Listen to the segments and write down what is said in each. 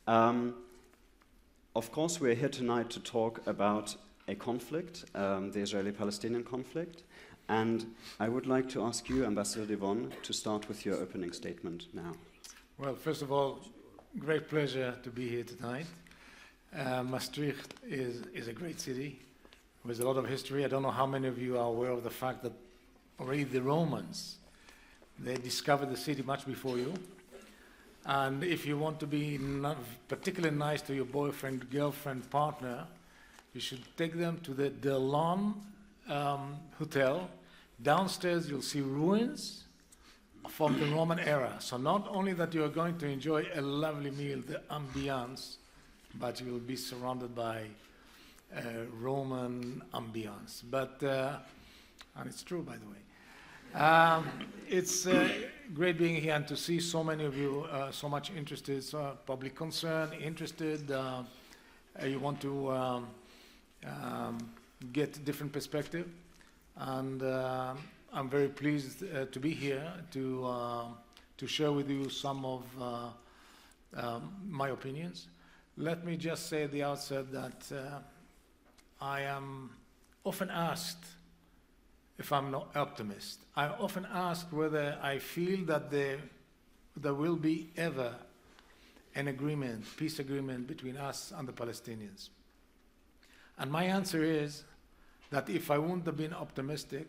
Of course, we're here tonight to talk about a conflict, the Israeli-Palestinian conflict, and I would like to ask you, Ambassador Devon, to start with your opening statement now. Well, first of all, great pleasure to be here tonight. Maastricht is a great city with a lot of history. I don't know how many of you are aware of the fact that already the Romans, they discovered the city much before you. And if you want to be particularly nice to your boyfriend, girlfriend, partner, you should take them to the Delon Hotel. Downstairs you'll see ruins from the Roman era. So not only that you are going to enjoy a lovely meal, the ambiance, but you will be surrounded by Roman ambiance. But, and it's true, by the way. It's great being here and to see so many of you so much interested, so public concern, interested. You want to get different perspective. And I'm very pleased to be here to share with you some of my opinions. Let me just say at the outset that I am often asked if I'm not optimist. I often ask whether I feel that there will be ever an agreement, peace agreement between us and the Palestinians. And my answer is that if I wouldn't have been optimistic,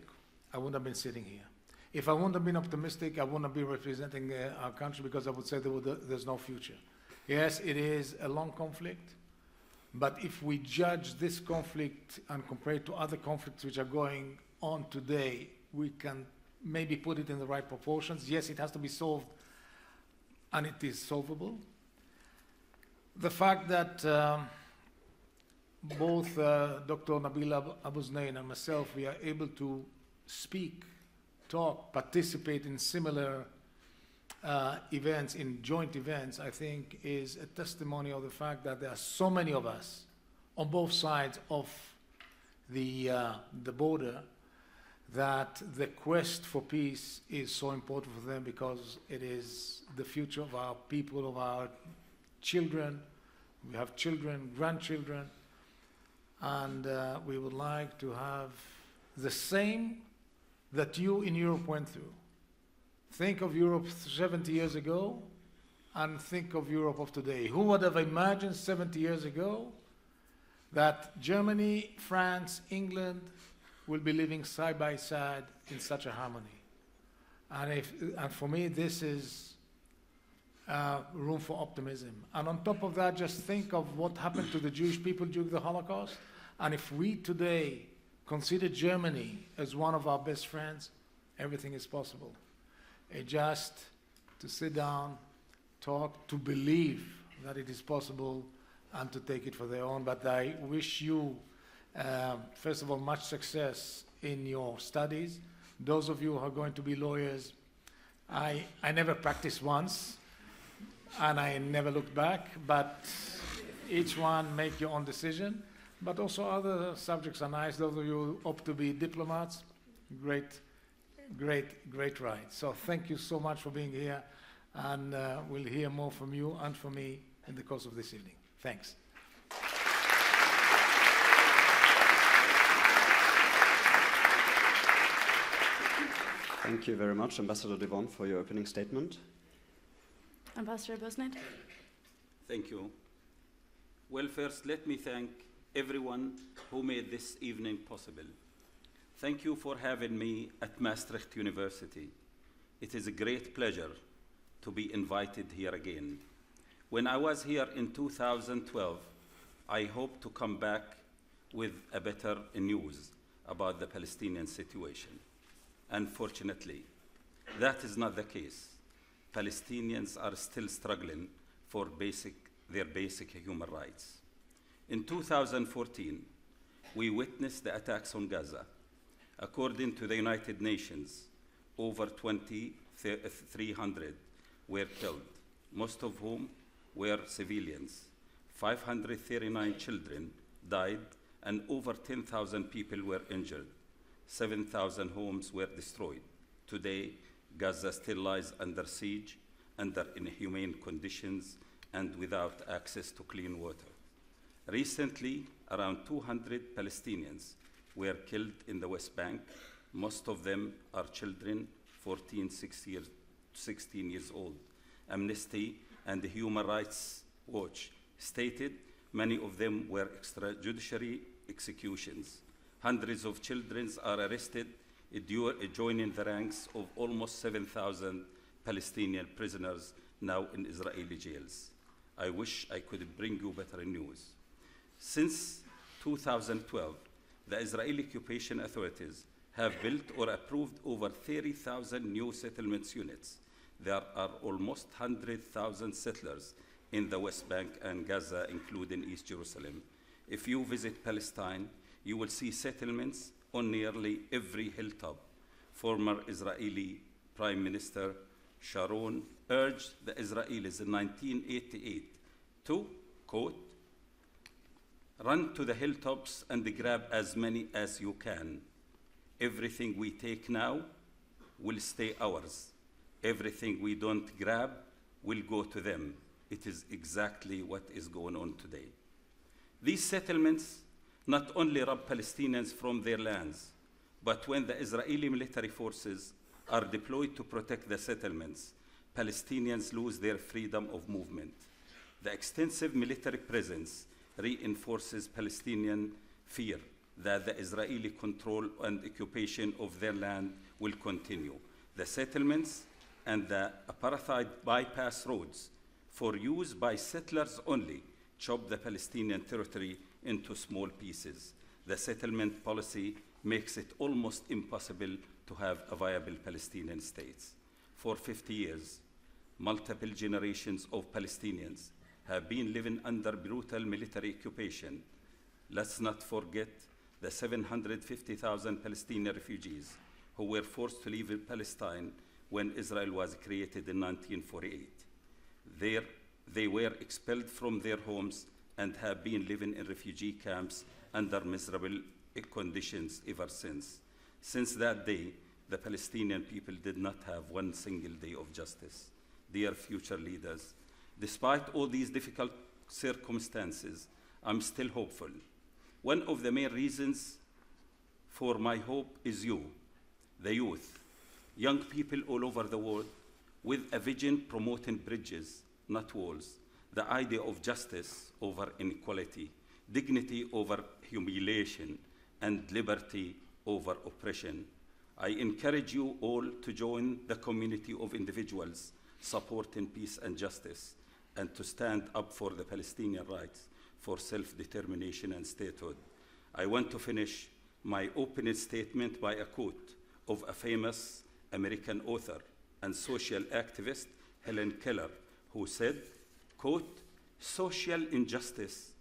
I wouldn't have been sitting here. If I wouldn't have been optimistic, I wouldn't be representing our country, because I would say there's no future. Yes, it is a long conflict, but if we judge this conflict and compare it to other conflicts which are going on today, we can maybe put it in the right proportions. Yes, it has to be solved, and it is solvable. The fact that both Dr. Nabil Abu-Znain and myself, we are able to speak, talk, participate in similar events, in joint events, I think is a testimony of the fact that there are so many of us on both sides of the border, that the quest for peace is so important for them, because it is the future of our people, of our children. We have children, grandchildren, and we would like to have the same that you in Europe went through. Think of Europe 70 years ago and think of Europe of today. Who would have imagined 70 years ago that Germany, France, England will be living side by side in such a harmony? And for me, this is room for optimism. And on top of that, just think of what happened to the Jewish people during the Holocaust. And if we today consider Germany as one of our best friends, everything is possible. Just to sit down, talk, to believe that it is possible, and to take it for their own. But I wish you, first of all, much success in your studies. Those of you who are going to be lawyers, I never practiced once, and I never looked back, but each one make your own decision. But also other subjects are nice. Those of you who opt to be diplomats, great ride. So thank you so much for being here, and we'll hear more from you and from me in the course of this evening. Thanks. Thank you very much, Ambassador Devon, for your opening statement. Ambassador Abu-Znain. Thank you. Well, first, let me thank everyone who made this evening possible. Thank you for having me at Maastricht University. It is a great pleasure to be invited here again. When I was here in 2012, I hoped to come back with a better news about the Palestinian situation. Unfortunately, that is not the case. Palestinians are still struggling for their basic human rights. In 2014, we witnessed the attacks on Gaza. According to the United Nations, over 2,300 were killed, most of whom were civilians. 539 children died, and over 10,000 people were injured. 7,000 homes were destroyed. Today, Gaza still lies under siege, under inhumane conditions, and without access to clean water. Recently, around 200 Palestinians were killed in the West Bank. Most of them are children, 14, 16 years old. Amnesty and the Human Rights Watch stated many of them were extrajudicial executions. Hundreds of children are arrested, joining the ranks of almost 7,000 Palestinian prisoners now in Israeli jails. I wish I could bring you better news. Since 2012, the Israeli occupation authorities have built or approved over 30,000 new settlement units. There are almost 100,000 settlers in the West Bank and Gaza, including East Jerusalem. If you visit Palestine, you will see settlements on nearly every hilltop. Former Israeli Prime Minister Sharon urged the Israelis in 1988 to, quote, "Run to the hilltops and grab as many as you can. Everything we take now will stay ours. Everything we don't grab will go to them." It is exactly what is going on today. These settlements not only rob Palestinians from their lands, but when the Israeli military forces are deployed to protect the settlements, Palestinians lose their freedom of movement. The extensive military presence reinforces Palestinian fear that the Israeli control and occupation of their land will continue. The settlements and the apartheid bypass roads for use by settlers only chop the Palestinian territory into small pieces. The settlement policy makes it almost impossible to have a viable Palestinian state. For 50 years, multiple generations of Palestinians have been living under brutal military occupation. Let's not forget the 750,000 Palestinian refugees who were forced to leave Palestine when Israel was created in 1948. They were expelled from their homes and have been living in refugee camps under miserable conditions ever since. Since that day, the Palestinian people did not have one single day of justice. Dear future leaders, despite all these difficult circumstances, I'm still hopeful. One of the main reasons for my hope is you, the youth, young people all over the world with a vision promoting bridges, not walls, the idea of justice over inequality, dignity over humiliation, and liberty over oppression. I encourage you all to join the community of individuals supporting peace and justice, and to stand up for the Palestinian rights for self-determination and statehood. I want to finish my opening statement by a quote of a famous American author and social activist, Helen Keller, who said, quote, social justice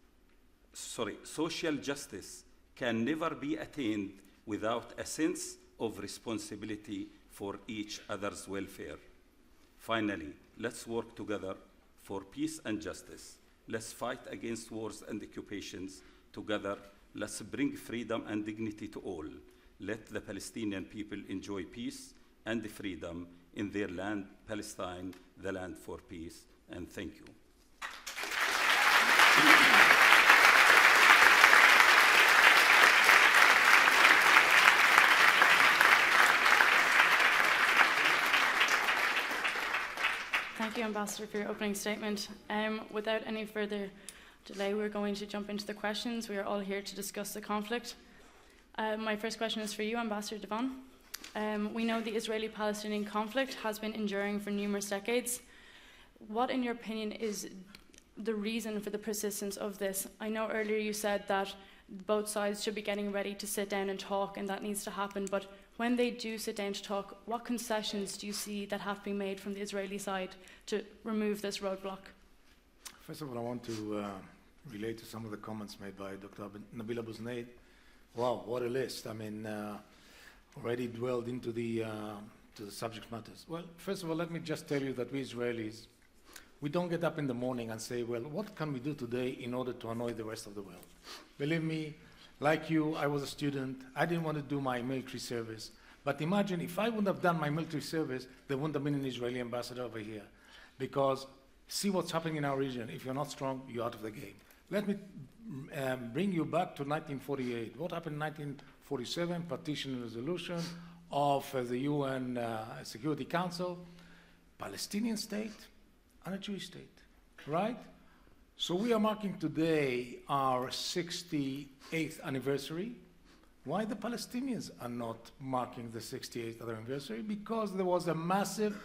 can never be attained without a sense of responsibility for each other's welfare. Finally, let's work together for peace and justice. Let's fight against wars and occupations. Together, let's bring freedom and dignity to all. Let the Palestinian people enjoy peace and freedom in their land, Palestine, the land for peace. And thank you. Thank you, Ambassador, for your opening statement. Without any further delay, we're going to jump into the questions. We are all here to discuss the conflict. My first question is for you, Ambassador Devon. We know the Israeli-Palestinian conflict has been enduring for numerous decades. What, in your opinion, is the reason for the persistence of this? I know earlier you said that both sides should be getting ready to sit down and talk, and that needs to happen, but when they do sit down to talk, what concessions do you see that have been made from the Israeli side to remove this roadblock? First of all, I want to relate to some of the comments made by Dr. Nabil Abu-Zunayd. Wow, what a list. I mean, already dwelled into the subject matters. Well, first of all, let me just tell you that we Israelis, we don't get up in the morning and say, well, what can we do today in order to annoy the rest of the world? Believe me, like you, I was a student. I didn't want to do my military service. But imagine if I wouldn't have done my military service, there wouldn't have been an Israeli ambassador over here. Because See what's happening in our region. If you're not strong, you're out of the game. Let me bring you back to 1948. What happened in 1947? Partition resolution of the UN Security Council, Palestinian state and a Jewish state, right? So we are marking today our 68th anniversary. Why the Palestinians are not marking the 68th anniversary? Because there was a massive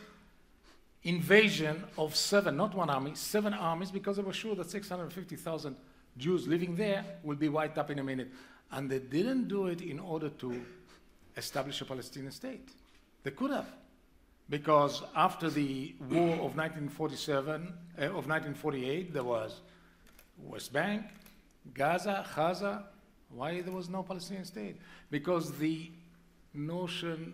invasion of 7, not one army, 7 armies, because they were sure that 650,000 Jews living there will be wiped up in a minute. And they didn't do it in order to establish a Palestinian state. They could have, because after the war of 1948, there was West Bank, Gaza, Gaza. Why there was no Palestinian state? Because the notion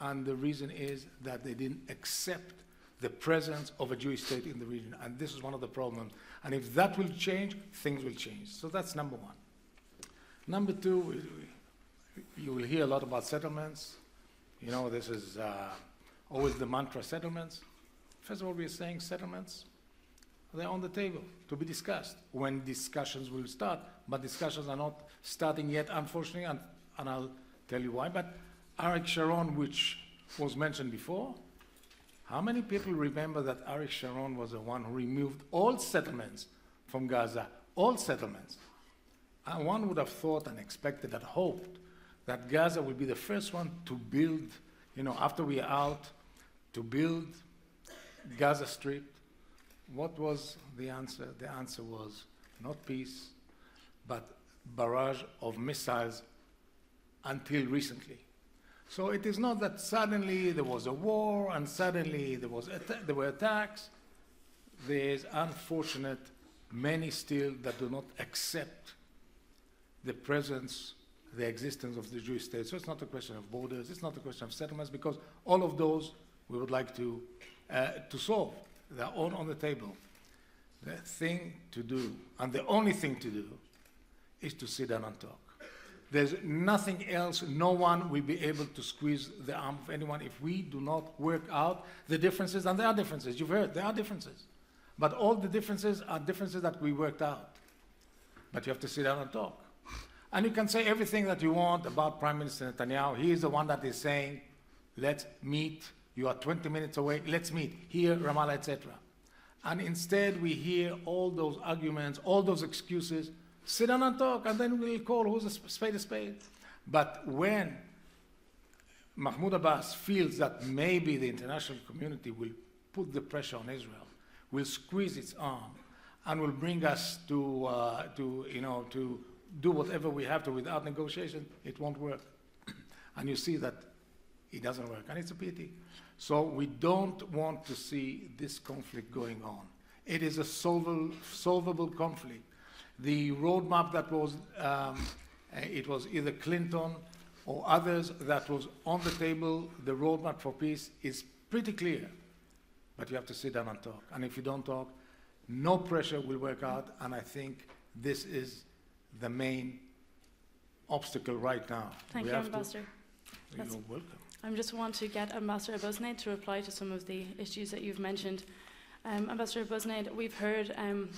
and the reason is that they didn't accept the presence of a Jewish state in the region, and this is one of the problems. And if that will change, things will change. So that's number one. Number two, you will hear a lot about settlements. You know, this is always the mantra, settlements. First of all, we are saying settlements, they're on the table to be discussed when discussions will start, but discussions are not starting yet, unfortunately, and I'll tell you why. But Ariel Sharon, which was mentioned before, how many people remember that Ariel Sharon was the one who removed all settlements from Gaza, all settlements? And one would have thought and expected and hoped that Gaza would be the first one to build, you know, after we are out, to build Gaza Strip. What was the answer? The answer was not peace, but barrage of missiles until recently. So it is not that suddenly there was a war and suddenly there were attacks. There's unfortunate many still that do not accept the presence, the existence of the Jewish state. So it's not a question of borders, it's not a question of settlements, because all of those we would like to solve. They're all on the table. The thing to do, and the only thing to do, is to sit down and talk. There's nothing else. No one will be able to squeeze the arm of anyone if we do not work out the differences. And there are differences. You've heard, there are differences. But all the differences are differences that we worked out. But you have to sit down and talk. And you can say everything that you want about Prime Minister Netanyahu. He is the one that is saying, let's meet. You are 20 minutes away. Let's meet here, Ramallah, etc. And instead, we hear all those arguments, all those excuses. Sit down and talk, and then we'll call who's a spade a spade. But when Mahmoud Abbas feels that maybe the international community will put the pressure on Israel, will squeeze its arm, and will bring us to do whatever we have to without negotiation, it won't work. And you see that it doesn't work, and it's a pity. So we don't want to see this conflict going on. It is a solvable conflict. The roadmap that was, it was either Clinton or others that was on the table, the roadmap for peace is pretty clear. But you have to sit down and talk. And if you don't talk, no pressure will work out. And I think this is the main obstacle right now. Thank you, Ambassador. You're welcome. I just want to get Ambassador Abusnaid to reply to some of the issues that you've mentioned. Ambassador Abusnaid, we've heard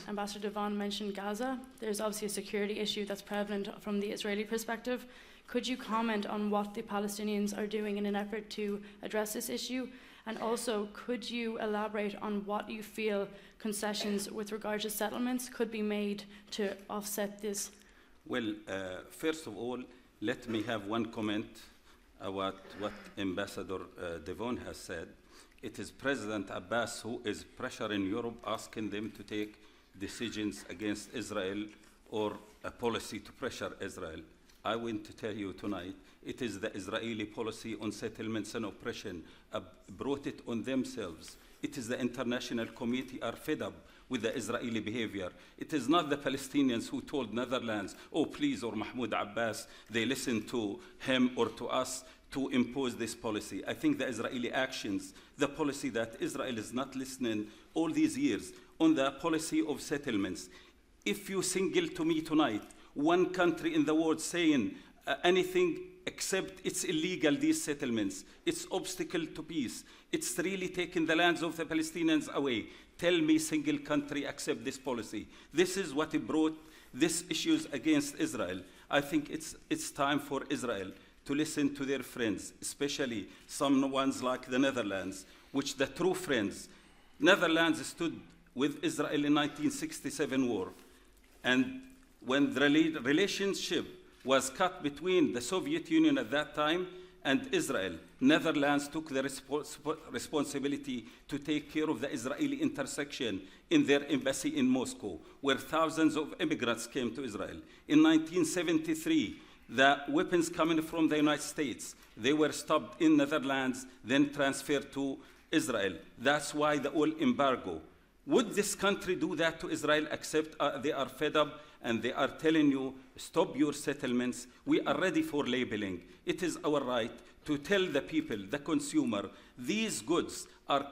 Ambassador Devon mention Gaza. There's obviously a security issue that's prevalent from the Israeli perspective. Could you comment on what the Palestinians are doing in an effort to address this issue? And also, could you elaborate on what you feel concessions with regard to settlements could be made to offset this? Well, first of all, let me have one comment about what Ambassador Devon has said. It is President Abbas who is pressuring Europe, asking them to take decisions against Israel or a policy to pressure Israel. I want to tell you tonight, it is the Israeli policy on settlements and oppression brought it on themselves. It is the international community are fed up with the Israeli behavior. It is not the Palestinians who told Netherlands, oh please, or Mahmoud Abbas, they listened to him or to us to impose this policy. I think the Israeli actions, the policy that Israel is not listening all these years on the policy of settlements. If you single to me tonight, one country in the world saying anything except it's illegal, these settlements, it's obstacle to peace, it's really taking the lands of the Palestinians away. tell me single country accept this policy. This is what brought these issues against Israel. I think it's time for Israel to listen to their friends, especially some ones like the Netherlands, which the true friends. Netherlands stood with Israel in 1967 war. And when the relationship was cut between the Soviet Union at that time and Israel, Netherlands took the responsibility to take care of the Israeli intersection in their embassy in Moscow, where thousands of immigrants came to Israel. In 1973, the weapons coming from the United States, they were stopped in Netherlands, then transferred to Israel. That's why the oil embargo. Would this country do that to Israel, except they are fed up and they are telling you, stop your settlements, we are ready for labeling. It is our right to tell the people, the consumer, these goods are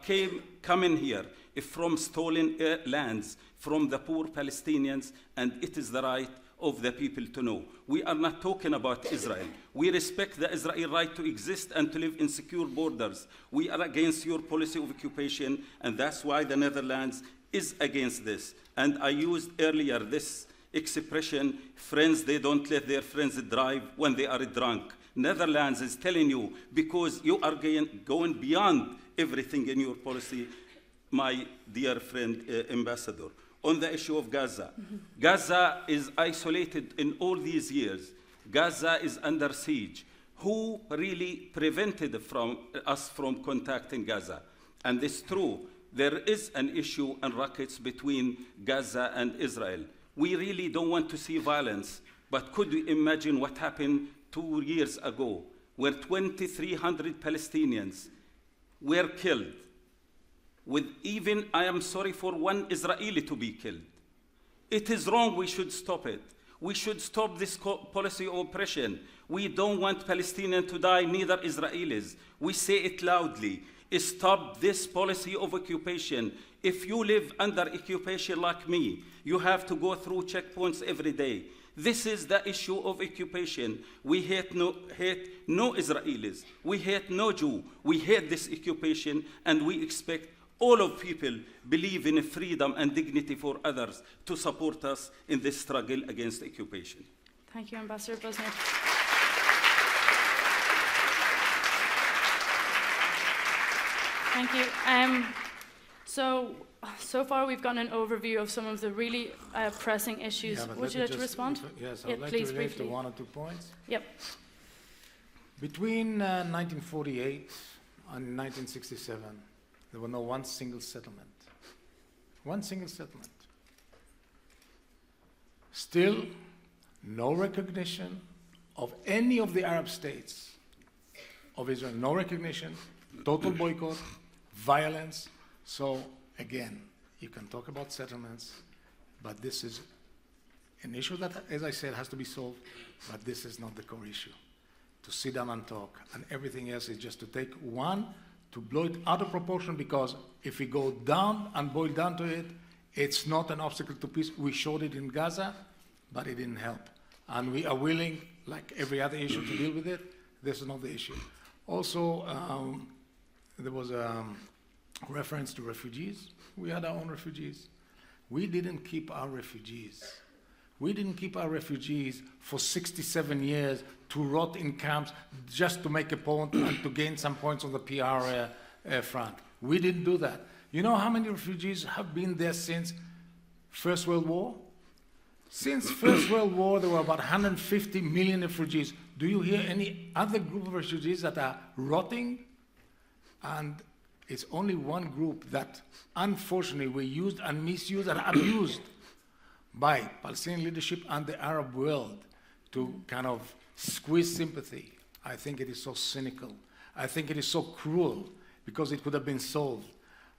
coming here from stolen lands, from the poor Palestinians, and it is the right of the people to know. We are not talking about Israel. We respect the Israeli right to exist and to live in secure borders. We are against your policy of occupation, and that's why the Netherlands is against this. And I used earlier this expression, friends, they don't let their friends drive when they are drunk. Netherlands is telling you, because you are going beyond everything in your policy, my dear friend, Ambassador. On the issue of Gaza. Gaza is isolated in all these years. Gaza is under siege. Who really prevented us from contacting Gaza? And it's true, there is an issue and rackets between Gaza and Israel. We really don't want to see violence, but could we imagine what happened 2 years ago, where 2,300 Palestinians were killed, with even, I am sorry, for one Israeli to be killed. It is wrong, we should stop it. We should stop this policy of oppression. We don't want Palestinians to die, neither Israelis. We say it loudly. Stop this policy of occupation. If you live under occupation like me, you have to go through checkpoints every day. This is the issue of occupation. We hate no Israelis. We hate no Jew. We hate this occupation, and we expect all of people believe in freedom and dignity for others to support us in this struggle against occupation. Thank you, Ambassador Busnett. Thank you. So far we've gotten an overview of some of the really pressing issues. Would you like to respond? Yes, I'd like please, to relate briefly. to 1 or 2 points. Yep. Between 1948 and 1967, there was no one single settlement. One single settlement. Still, no recognition of any of the Arab states of Israel. No recognition, total boycott, violence. So, again, you can talk about settlements, but this is an issue that, as I said, has to be solved, but this is not the core issue. To sit down and talk, and everything else is just to take one, to blow it out of proportion, because if we go down and boil down to it, it's not an obstacle to peace. We showed it in Gaza, but it didn't help. And we are willing, like every other issue, to deal with it. This is not the issue. Also, there was a reference to refugees. We had our own refugees. We didn't keep our refugees. We didn't keep our refugees for 67 years to rot in camps just to make a point and to gain some points on the PR front. We didn't do that. You know how many refugees have been there since First World War? Since First World War, there were about 150 million refugees. Do you hear any other group of refugees that are rotting? And it's only one group that, unfortunately, were used and misused and abused by Palestinian leadership and the Arab world to kind of squeeze sympathy. I think it is so cynical. I think it is so cruel, because it could have been solved.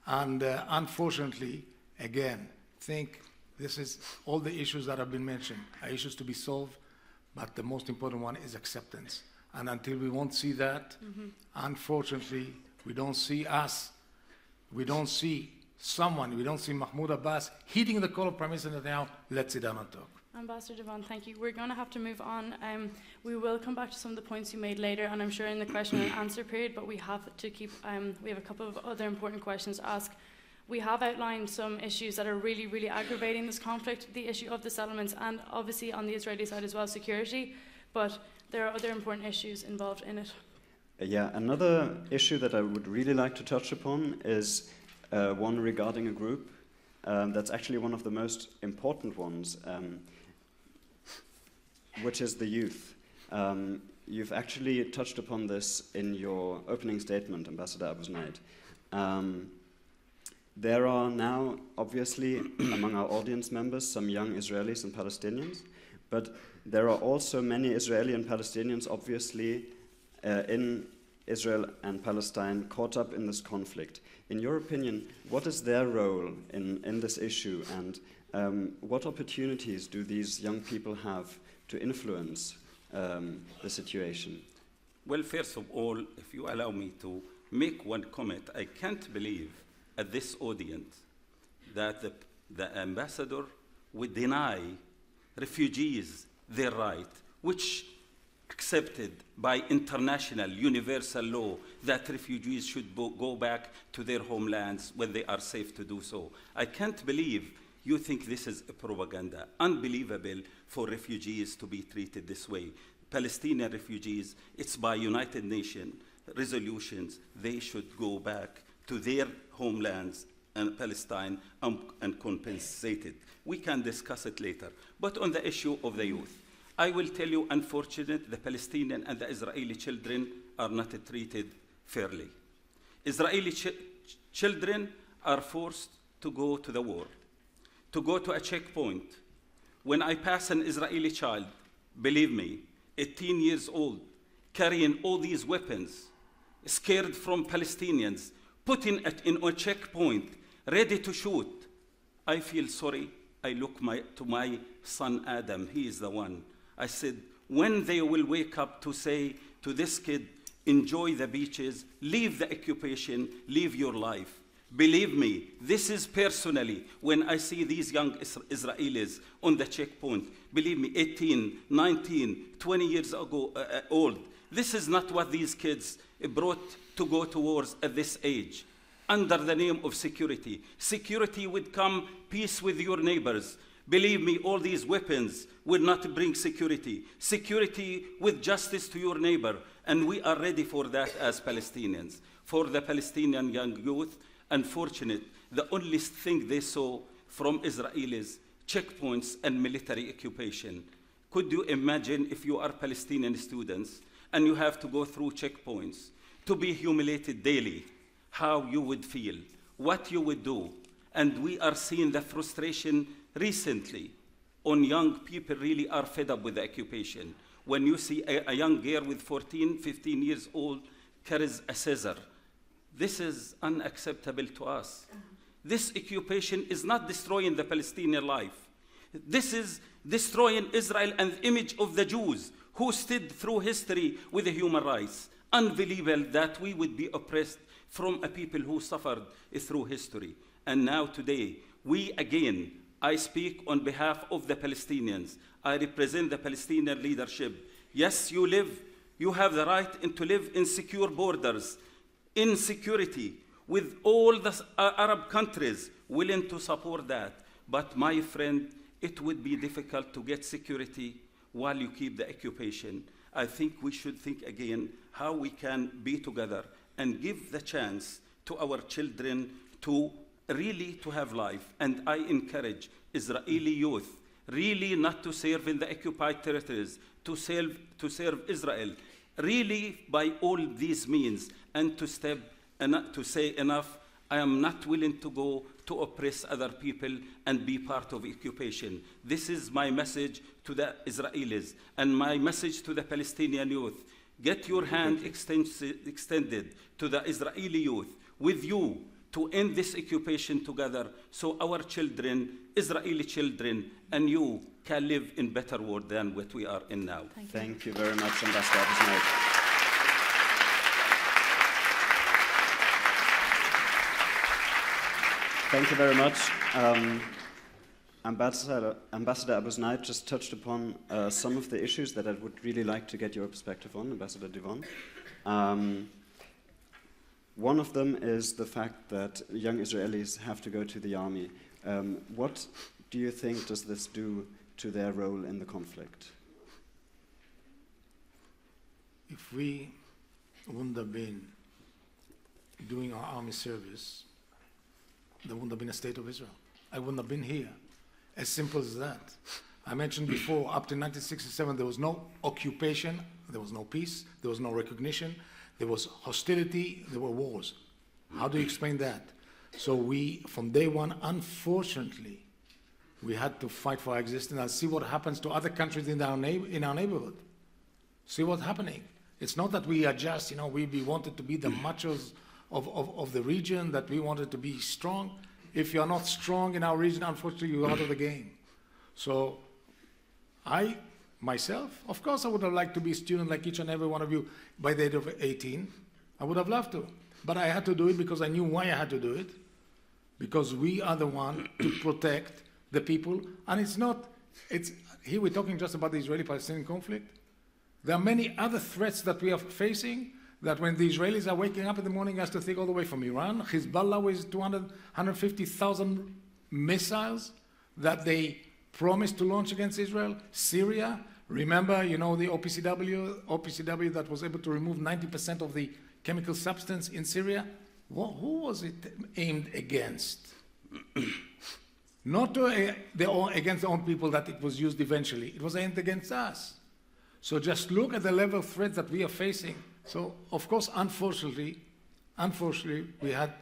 And unfortunately, again, think this is all the issues that have been mentioned are issues to be solved, but the most important one is acceptance. And until we won't see that, unfortunately, we don't see us, we don't see someone, we don't see Mahmoud Abbas heeding the call of Prime Minister Netanyahu, let's sit down and talk. Ambassador Devon, thank you. We're going to have to move on. We will come back to some of the points you made later, and I'm sure in the question and answer period, but we have to keep, we have a couple of other important questions to ask. we have outlined some issues that are really, really aggravating this conflict, the issue of the settlements, and obviously on the Israeli side as well, security, but there are other important issues involved in it. Yeah, another issue that I would really like to touch upon is one regarding a group that's actually one of the most important ones, which is the youth. You've actually touched upon this in your opening statement, Ambassador Abu Zunaid. There are now, obviously, among our audience members, some young Israelis and Palestinians, but there are also many Israeli and Palestinians, obviously, in Israel and Palestine caught up in this conflict. In your opinion, what is their role in this issue, and what opportunities do these young people have to influence the situation? Well, first of all, if you allow me to make one comment, I can't believe at this audience that the ambassador would deny refugees their right, which accepted by international universal law that refugees should go back to their homelands when they are safe to do so. I can't believe you think this is a propaganda. Unbelievable for refugees to be treated this way. Palestinian refugees, it's by United Nations resolutions, they should go back to their homelands and Palestine and compensated. We can discuss it later. But on the issue of the youth, I will tell you, unfortunately, the Palestinian and the Israeli children are not treated fairly. Israeli children are forced to go to the war, to go to a checkpoint. When I pass an Israeli child, believe me, 18 years old, carrying all these weapons, scared from Palestinians, put in a checkpoint, ready to shoot, I feel sorry. I look to my son Adam, he is the one. I said, when they will wake up to say to this kid, enjoy the beaches, leave the occupation, live your life. Believe me, this is personally, when I see these young Israelis on the checkpoint, believe me, 18, 19, 20 years old, this is not what these kids brought to go to wars at this age. Under the name of security. Security would come, peace with your neighbors. Believe me, all these weapons will not bring security. Security with justice to your neighbor. And we are ready for that as Palestinians. For the Palestinian young youth, unfortunate, the only thing they saw from Israelis, checkpoints and military occupation. Could you imagine if you are Palestinian students and you have to go through checkpoints, to be humiliated daily, how you would feel, what you would do? And we are seeing the frustration recently on young people really are fed up with the occupation. When you see a young girl with 14, 15 years old carries a scissor, this is unacceptable to us. This occupation is not destroying the Palestinian life. This is destroying Israel and the image of the Jews who stood through history with the human rights. Unbelievable that we would be oppressed from a people who suffered through history. And now today, we again, I speak on behalf of the Palestinians. I represent the Palestinian leadership. Yes, you have the right to live in secure borders, in security, with all the Arab countries willing to support that. But my friend, it would be difficult to get security while you keep the occupation. I think we should think again how we can be together and give the chance to our children to really to have life. And I encourage Israeli youth really not to serve in the occupied territories, to serve Israel, really by all these means, and to say enough, I am not willing to go to oppress other people and be part of occupation. This is my message to the Israelis and my message to the Palestinian youth. Get your hand extended to the Israeli youth with you to end this occupation together so our children, Israeli children, and you can live in better world than what we are in now. Thank you very much, Ambassador Abu Zunaid. Thank you very much. Ambassador Abu Zunaid just touched upon some of the issues that I would really like to get your perspective on, Ambassador Devon. One of them is the fact that young Israelis have to go to the army. What do you think does this do to their role in the conflict? If we wouldn't have been doing our army service, there wouldn't have been a state of Israel. I wouldn't have been here. As simple as that. I mentioned before, up to 1967, there was no occupation, there was no peace, there was no recognition, there was hostility, there were wars. How do you explain that? So we, from day one, unfortunately, we had to fight for our existence and see what happens to other countries in our neighborhood. See what's happening. It's not that we are just, we wanted to be the machos of the region, that we wanted to be strong. If you're not strong in our region, unfortunately, you're out of the game. So I, myself, of course, I would have liked to be a student like each and every one of you by the age of 18. I would have loved to. But I had to do it because I knew why I had to do it. Because we are the one to protect the people. And here we're talking just about the Israeli-Palestinian conflict. There are many other threats that we are facing, that when the Israelis are waking up in the morning, has to think all the way from Iran, Hezbollah with 150,000 missiles that they promised to launch against Israel, Syria. Remember, the OPCW that was able to remove 90% of the chemical substance in Syria? Who was it aimed against? Not against their own people that it was used eventually. It was aimed against us. So just look at the level of threat that we are facing. So, of course, unfortunately, we had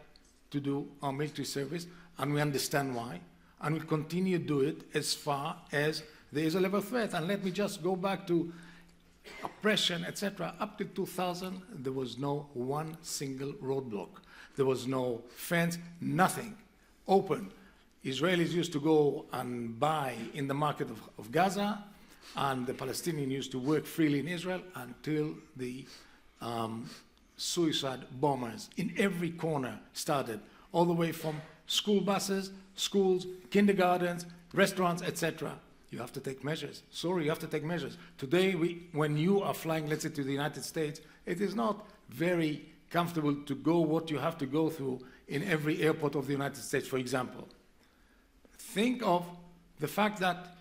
to do our military service, and we understand why, and we continue to do it as far as there is a level of threat. And let me just go back to oppression, etc. Up to 2000, there was no one single roadblock. There was no fence, nothing. Open. Israelis used to go and buy in the market of Gaza, and the Palestinians used to work freely in Israel until the suicide bombers in every corner started, all the way from school buses, schools, kindergartens, restaurants, etc. You have to take measures. Sorry, you have to take measures. Today, when you are flying, let's say, to the United States, it is not very comfortable to go what you have to go through in every airport of the United States, for example. Think of the fact that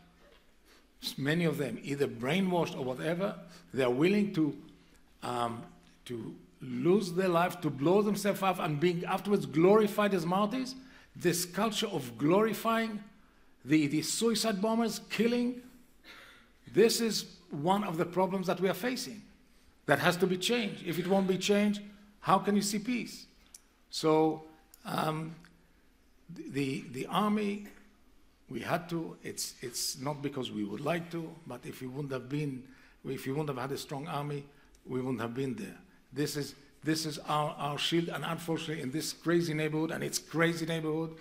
many of them, either brainwashed or whatever, they are willing to lose their life, to blow themselves up, and being afterwards glorified as martyrs. This culture of glorifying the suicide bombers, killing, this is one of the problems that we are facing. That has to be changed. If it won't be changed, how can you see peace? So the army, we had to. It's not because we would like to, but if we wouldn't have had a strong army, we wouldn't have been there. This is our shield, and unfortunately, in this crazy neighborhood, and it's crazy neighborhood,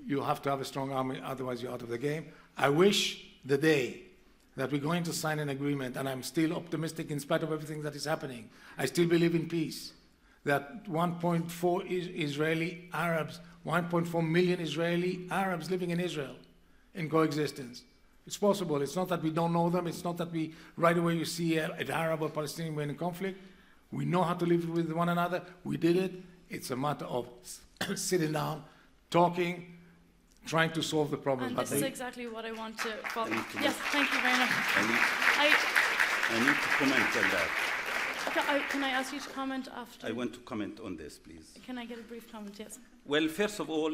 you have to have a strong army, otherwise you're out of the game. I wish the day that we're going to sign an agreement, and I'm still optimistic in spite of everything that is happening. I still believe in peace. That 1.4 Israeli Arabs, 1.4 million Israeli Arabs living in Israel in coexistence. It's possible. It's not that we don't know them. It's not that we, right away, you see an Arab or Palestinian we're in conflict. We know how to live with one another. We did it. It's a matter of sitting down, talking, trying to solve the problem. And this is exactly what I want to follow. Yes, thank you very much. I need to comment on that. Okay, can I ask you to comment after? I want to comment on this, please. Can I get a brief comment? Yes. Well, first of all,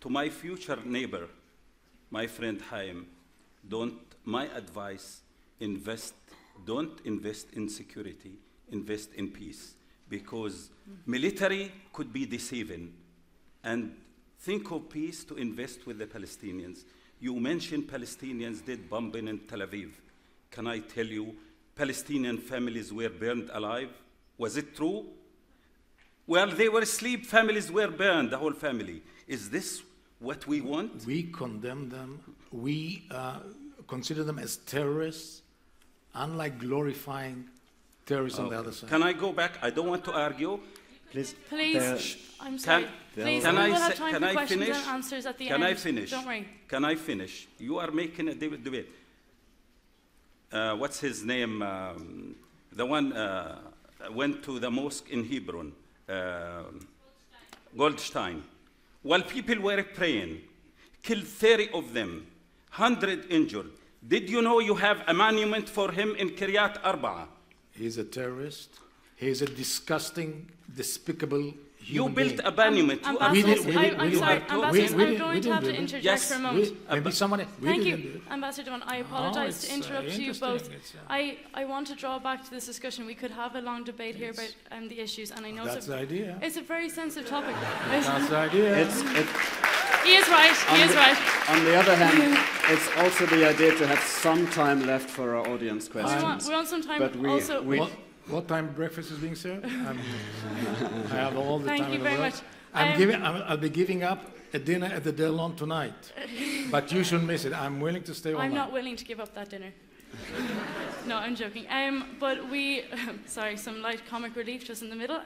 to my future neighbor, my friend Haim, my advice, don't invest in security, invest in peace, because military could be deceiving. And think of peace to invest with the Palestinians. You mentioned Palestinians did bombing in Tel Aviv. Can I tell you, Palestinian families were burned alive? Was it true? Well, they were asleep, families were burned, the whole family. Is this what we want? We condemn them. We consider them as terrorists, unlike glorifying terrorists on the other side. Can I go back? I don't want to argue. Please. I'm sorry. Please, we will have time for questions and answers at the end. Can I finish? Don't worry. Can I finish? You are making a debate. What's his name? The one went to the mosque in Hebron Goldstein. While people were praying, killed 30 of them, 100 injured. Did you know you have a monument for him in Kiryat Arba'a? He's a terrorist. He's a disgusting, despicable You human built being. a monument. You are- Ambassadors, We didn't- I'm we sorry, didn't- Ambassadors, we I'm didn't- going we to have to didn't do it. interject Yes, for a moment. Maybe somebody. Thank didn't do you, it. Ambassador Devon. I apologise to it's, interrupt you interesting. both. It's, I want to draw back to this discussion. We could have a long debate here about the issues, and I know That's the idea. it's a very sensitive topic. That's the idea. He is right. He is right. On the other hand, it's also the idea to have some time left for our audience We questions. want some time. But also, What time breakfast is being served? I have all the Thank time you in the very world. much. I'll be giving up a dinner at the Delon tonight, but you shouldn't miss it. I'm willing to stay all I'm night. not willing to give up that dinner. No, I'm joking. But we, sorry, some light comic relief just in the middle.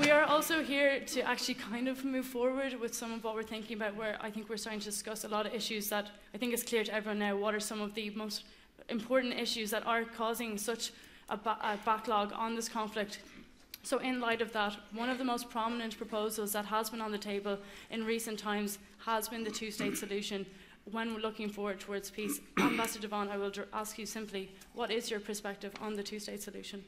We are also here to actually kind of move forward with some of what we're thinking about, where I think we're starting to discuss a lot of issues that I think is clear to everyone now. What are some of the most important issues that are causing such a backlog on this conflict? So in light of that, one of the most prominent proposals that has been on the table in recent times has been the two-state solution. When we're looking forward towards peace, Ambassador Devon, I will ask you simply, what is your perspective on the two-state solution?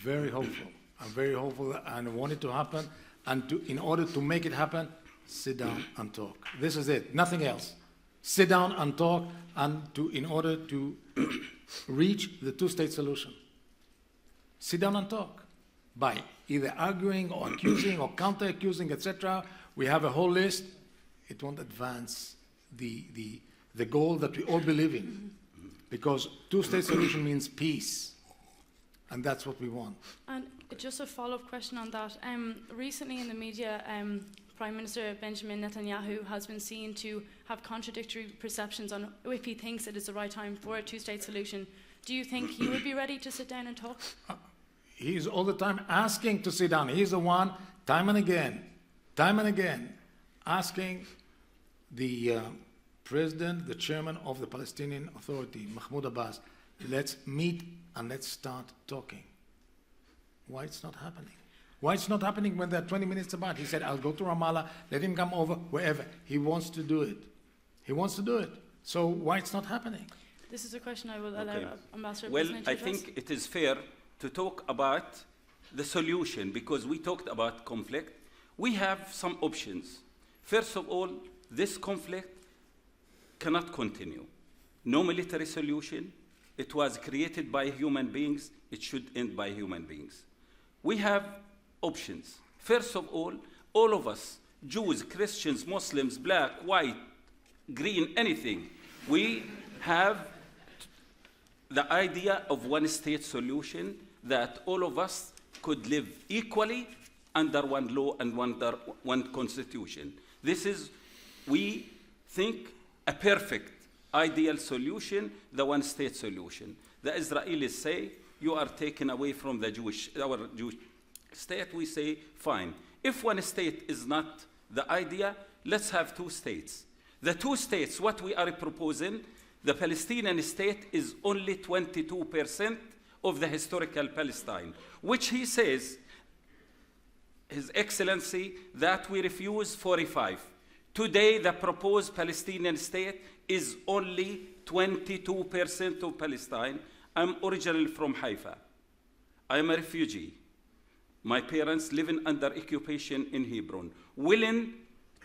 Very hopeful. I'm very hopeful, and I want it to happen. And in order to make it happen, sit down and talk. This is it. Nothing else. Sit down and talk, and in order to reach the two-state solution. Sit down and talk. By either arguing or accusing or counter-accusing, etc. We have a whole list. It won't advance the goal that we all believe in. Because two-state solution means peace. And that's what we want. And just a follow-up question on that. Recently in the media, Prime Minister Benjamin Netanyahu has been seen to have contradictory perceptions on if he thinks it is the right time for a two-state solution. Do you think he would be ready to sit down and talk? He's all the time asking to sit down. He's the one, time and again, asking the president, the chairman of the Palestinian Authority, Mahmoud Abbas, let's meet and let's start talking. Why it's not happening? Why it's not happening when there are 20 minutes apart? He said, I'll go to Ramallah, let him come over, wherever. He wants to do it. He wants to do it. So why it's not happening? This is a question I will allow Ambassador Well, President to I address. think it is fair to talk about the solution, because we talked about conflict. We have some options. First of all, this conflict cannot continue. No military solution. It was created by human beings. It should end by human beings. We have options. First of all of us, Jews, Christians, Muslims, black, white, green, anything, we have the idea of one-state solution, that all of us could live equally under one law and under one constitution. This is, we think, a perfect, ideal solution, the one-state solution. The Israelis say, you are taken away from the our Jewish state. We say, fine. If one state is not the idea, let's have two states. The two states, what we are proposing, the Palestinian state is only 22% of the historical Palestine, which he says, His Excellency, that we refuse 45. Today, the proposed Palestinian state is only 22% of Palestine. I'm originally from Haifa. I am a refugee. My parents living under occupation in Hebron, willing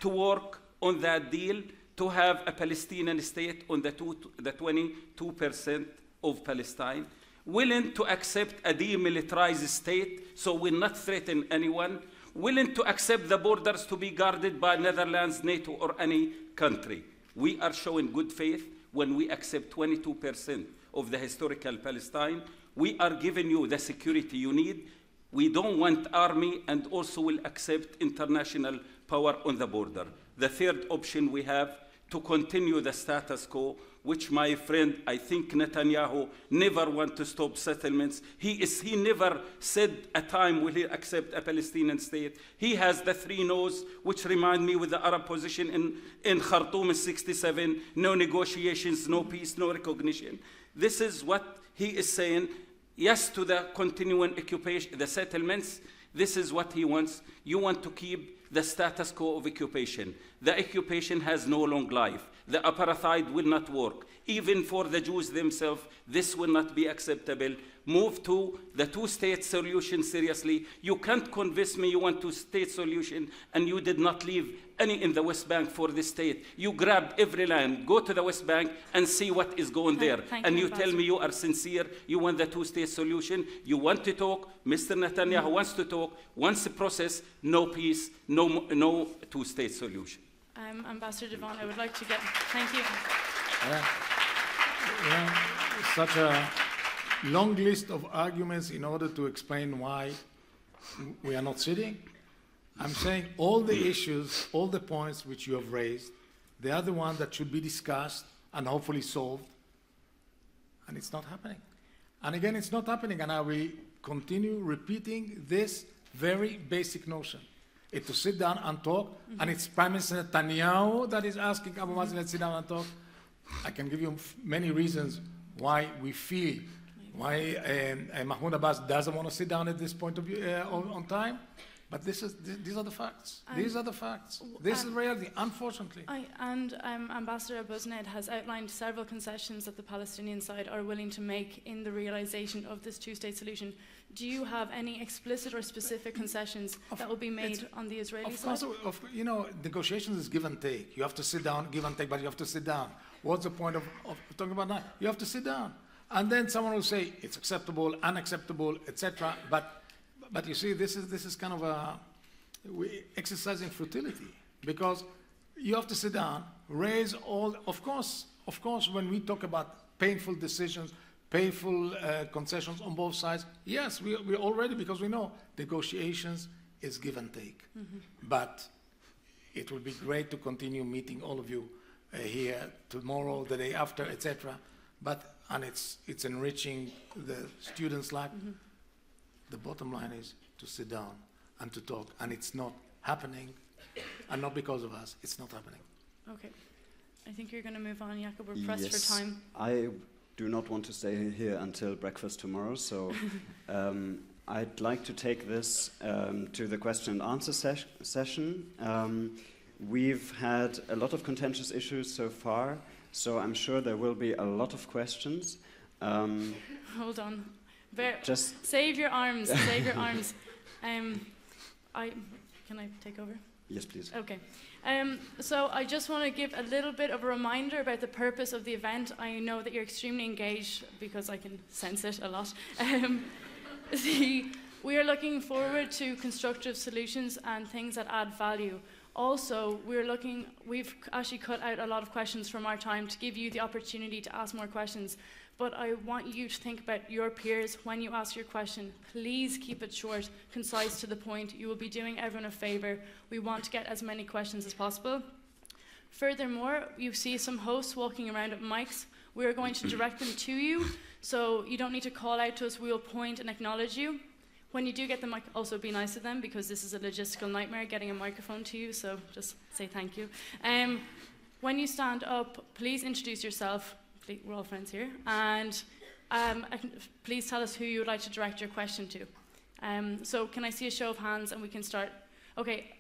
to work on that deal to have a Palestinian state on the 22% of Palestine, willing to accept a demilitarized state so we'll not threaten anyone, willing to accept the borders to be guarded by Netherlands, NATO, or any country. We are showing good faith when we accept 22% of the historical Palestine. We are giving you the security you need. We don't want army, and also will accept international power on the border. The third option we have, to continue the status quo, which my friend, I think Netanyahu never want to stop settlements. He never said a time will he accept a Palestinian state. He has the three no's, which remind me with the Arab position in Khartoum in 67, no negotiations, no peace, no recognition. This is what he is saying. Yes to the continuing occupation, the settlements, This is what he wants. You want to keep the status quo of occupation. The occupation has no long life. The apartheid will not work. Even for the Jews themselves, this will not be acceptable. Move to the two-state solution seriously. You can't convince me you want two-state solution and you did not leave any in the West Bank for the state. You grab every land, go to the West Bank and see what is going there. And you tell me you are sincere, you want the two-state solution, you want to talk, Mr. Netanyahu wants to talk, wants a process, no peace, no two-state solution. Ambassador Devon, I would like to get, thank you. Such a long list of arguments in order to explain why we are not sitting. I'm saying all the issues, all the points which you have raised, they are the ones that should be discussed and hopefully solved, and it's not happening. And again, it's not happening, and I will continue repeating this very basic notion. It's to sit down and talk, and it's Prime Minister Netanyahu that is asking Abu Mazen, let's sit down and talk. I can give you many reasons why we feel, why Mahmoud Abbas doesn't want to sit down at this point of view on time. But these are the facts. These are the facts. This is reality, unfortunately. Ambassador Abu-Zeid has outlined several concessions that the Palestinian side are willing to make in the realization of this two-state solution. Do you have any explicit or specific concessions that will be made on the Israeli side? Of course, negotiations is give and take. You have to sit down, give and take, but you have to sit down. What's the point of talking about that? You have to sit down. And then someone will say, it's acceptable, unacceptable, etc. But you see, this is kind of exercising futility, because you have to sit down, raise all. Of course, when we talk about painful decisions, painful concessions on both sides, yes, we already, because we know negotiations is give and take. But it would be great to continue meeting all of you here tomorrow, the day after, etc. And it's enriching the students' life. The bottom line is to sit down and to talk, and it's not happening, and not because of us. It's not happening. Okay. I think you're going to move on, Jakob. We're pressed for time. I do not want to stay here until breakfast tomorrow, so I'd like to take this to the question and answer session. We've had a lot of contentious issues so far, so I'm sure there will be a lot of questions. Hold on. Just save your arms. Save your arms. Can I take over? Yes, please. Okay. So I just want to give a little bit of a reminder about the purpose of the event. I know that you're extremely engaged because I can sense it a lot. We are looking forward to constructive solutions and things that add value. Also, we've actually cut out a lot of questions from our time to give you the opportunity to ask more questions. But I want you to think about your peers when you ask your question. Please keep it short, concise, to the point. You will be doing everyone a favor. We want to get as many questions as possible. Furthermore, you see some hosts walking around with mics. We are going to direct them to you, so you don't need to call out to us. We will point and acknowledge you. When you do get the mic, also be nice to them, because this is a logistical nightmare getting a microphone to you, so just say thank you. When you stand up, please introduce yourself. We're all friends here. And please tell us who you would like to direct your question to. So can I see a show of hands and we can start? Okay,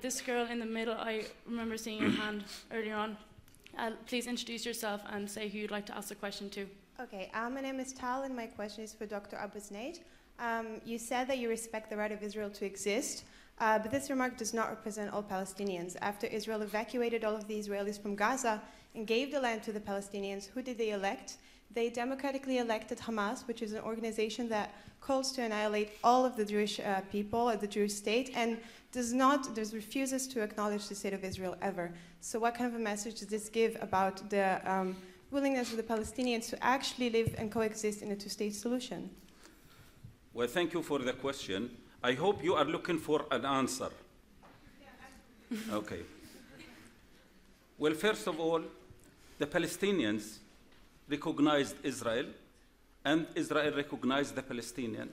this girl in the middle, I remember seeing your hand earlier on. Please introduce yourself and say who you'd like to ask the question to. Okay, my name is Tal and my question is for Dr. Abu-Zeid. You said that you respect the right of Israel to exist, but this remark does not represent all Palestinians. After Israel evacuated all of the Israelis from Gaza and gave the land to the Palestinians, who did they elect? They democratically elected Hamas, which is an organization that calls to annihilate all of the Jewish people, the Jewish state, and refuses to acknowledge the state of Israel ever. So what kind of a message does this give about the willingness of the Palestinians to actually live and coexist in a two-state solution? Well, thank you for the question. I hope you are looking for an answer. Okay. Well, first of all, the Palestinians recognized Israel, and Israel recognized the Palestinian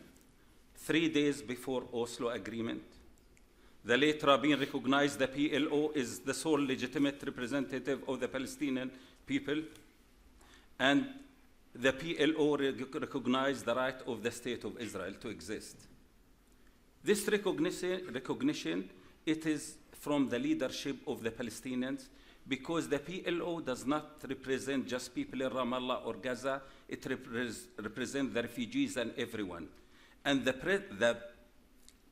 3 days before Oslo Agreement. The late Rabin recognized the PLO is the sole legitimate representative of the Palestinian people, and the PLO recognized the right of the state of Israel to exist. This recognition, it is from the leadership of the Palestinians, because the PLO does not represent just people in Ramallah or Gaza, it represents the refugees and everyone. And the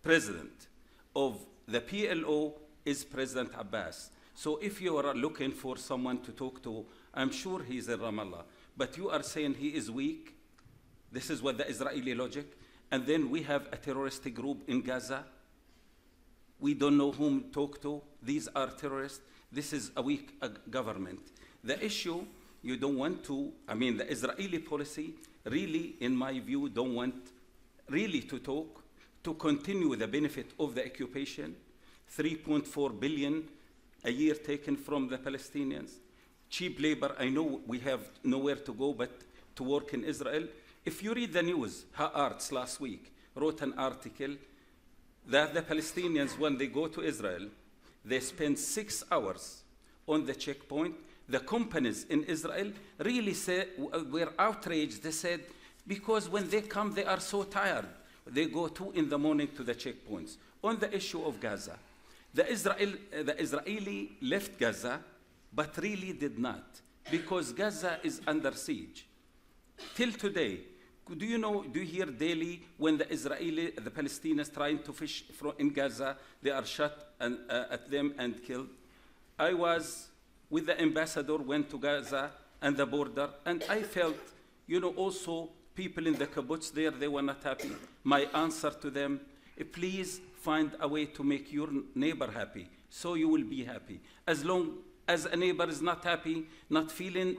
president of the PLO is President Abbas. So if you are looking for someone to talk to, I'm sure he's in Ramallah, but you are saying he is weak. This is what the Israeli logic. And then we have a terroristic group in Gaza. We don't know whom to talk to. These are terrorists. This is a weak government. The issue, you don't want to, the Israeli policy really, in my view, don't want really to talk, to continue the benefit of the occupation, 3.4 billion a year taken from the Palestinians. Cheap labor, I know we have nowhere to go but to work in Israel. If you read the news, Haaretz last week wrote an article that the Palestinians, when they go to Israel, they spend 6 hours on the checkpoint. The companies in Israel really were outraged. They said, because when they come, they are so tired. They go 2 in the morning to the checkpoints. On the issue of Gaza, the Israeli left Gaza, but really did not, because Gaza is under siege. Till today, do you hear daily when the Palestinians trying to fish in Gaza, they are shot at them and killed? I was with the ambassador, went to Gaza and the border, and I felt, also people in the kibbutz there, they were not happy. My answer to them, please find a way to make your neighbor happy, so you will be happy. As long as a neighbor is not happy, not feeling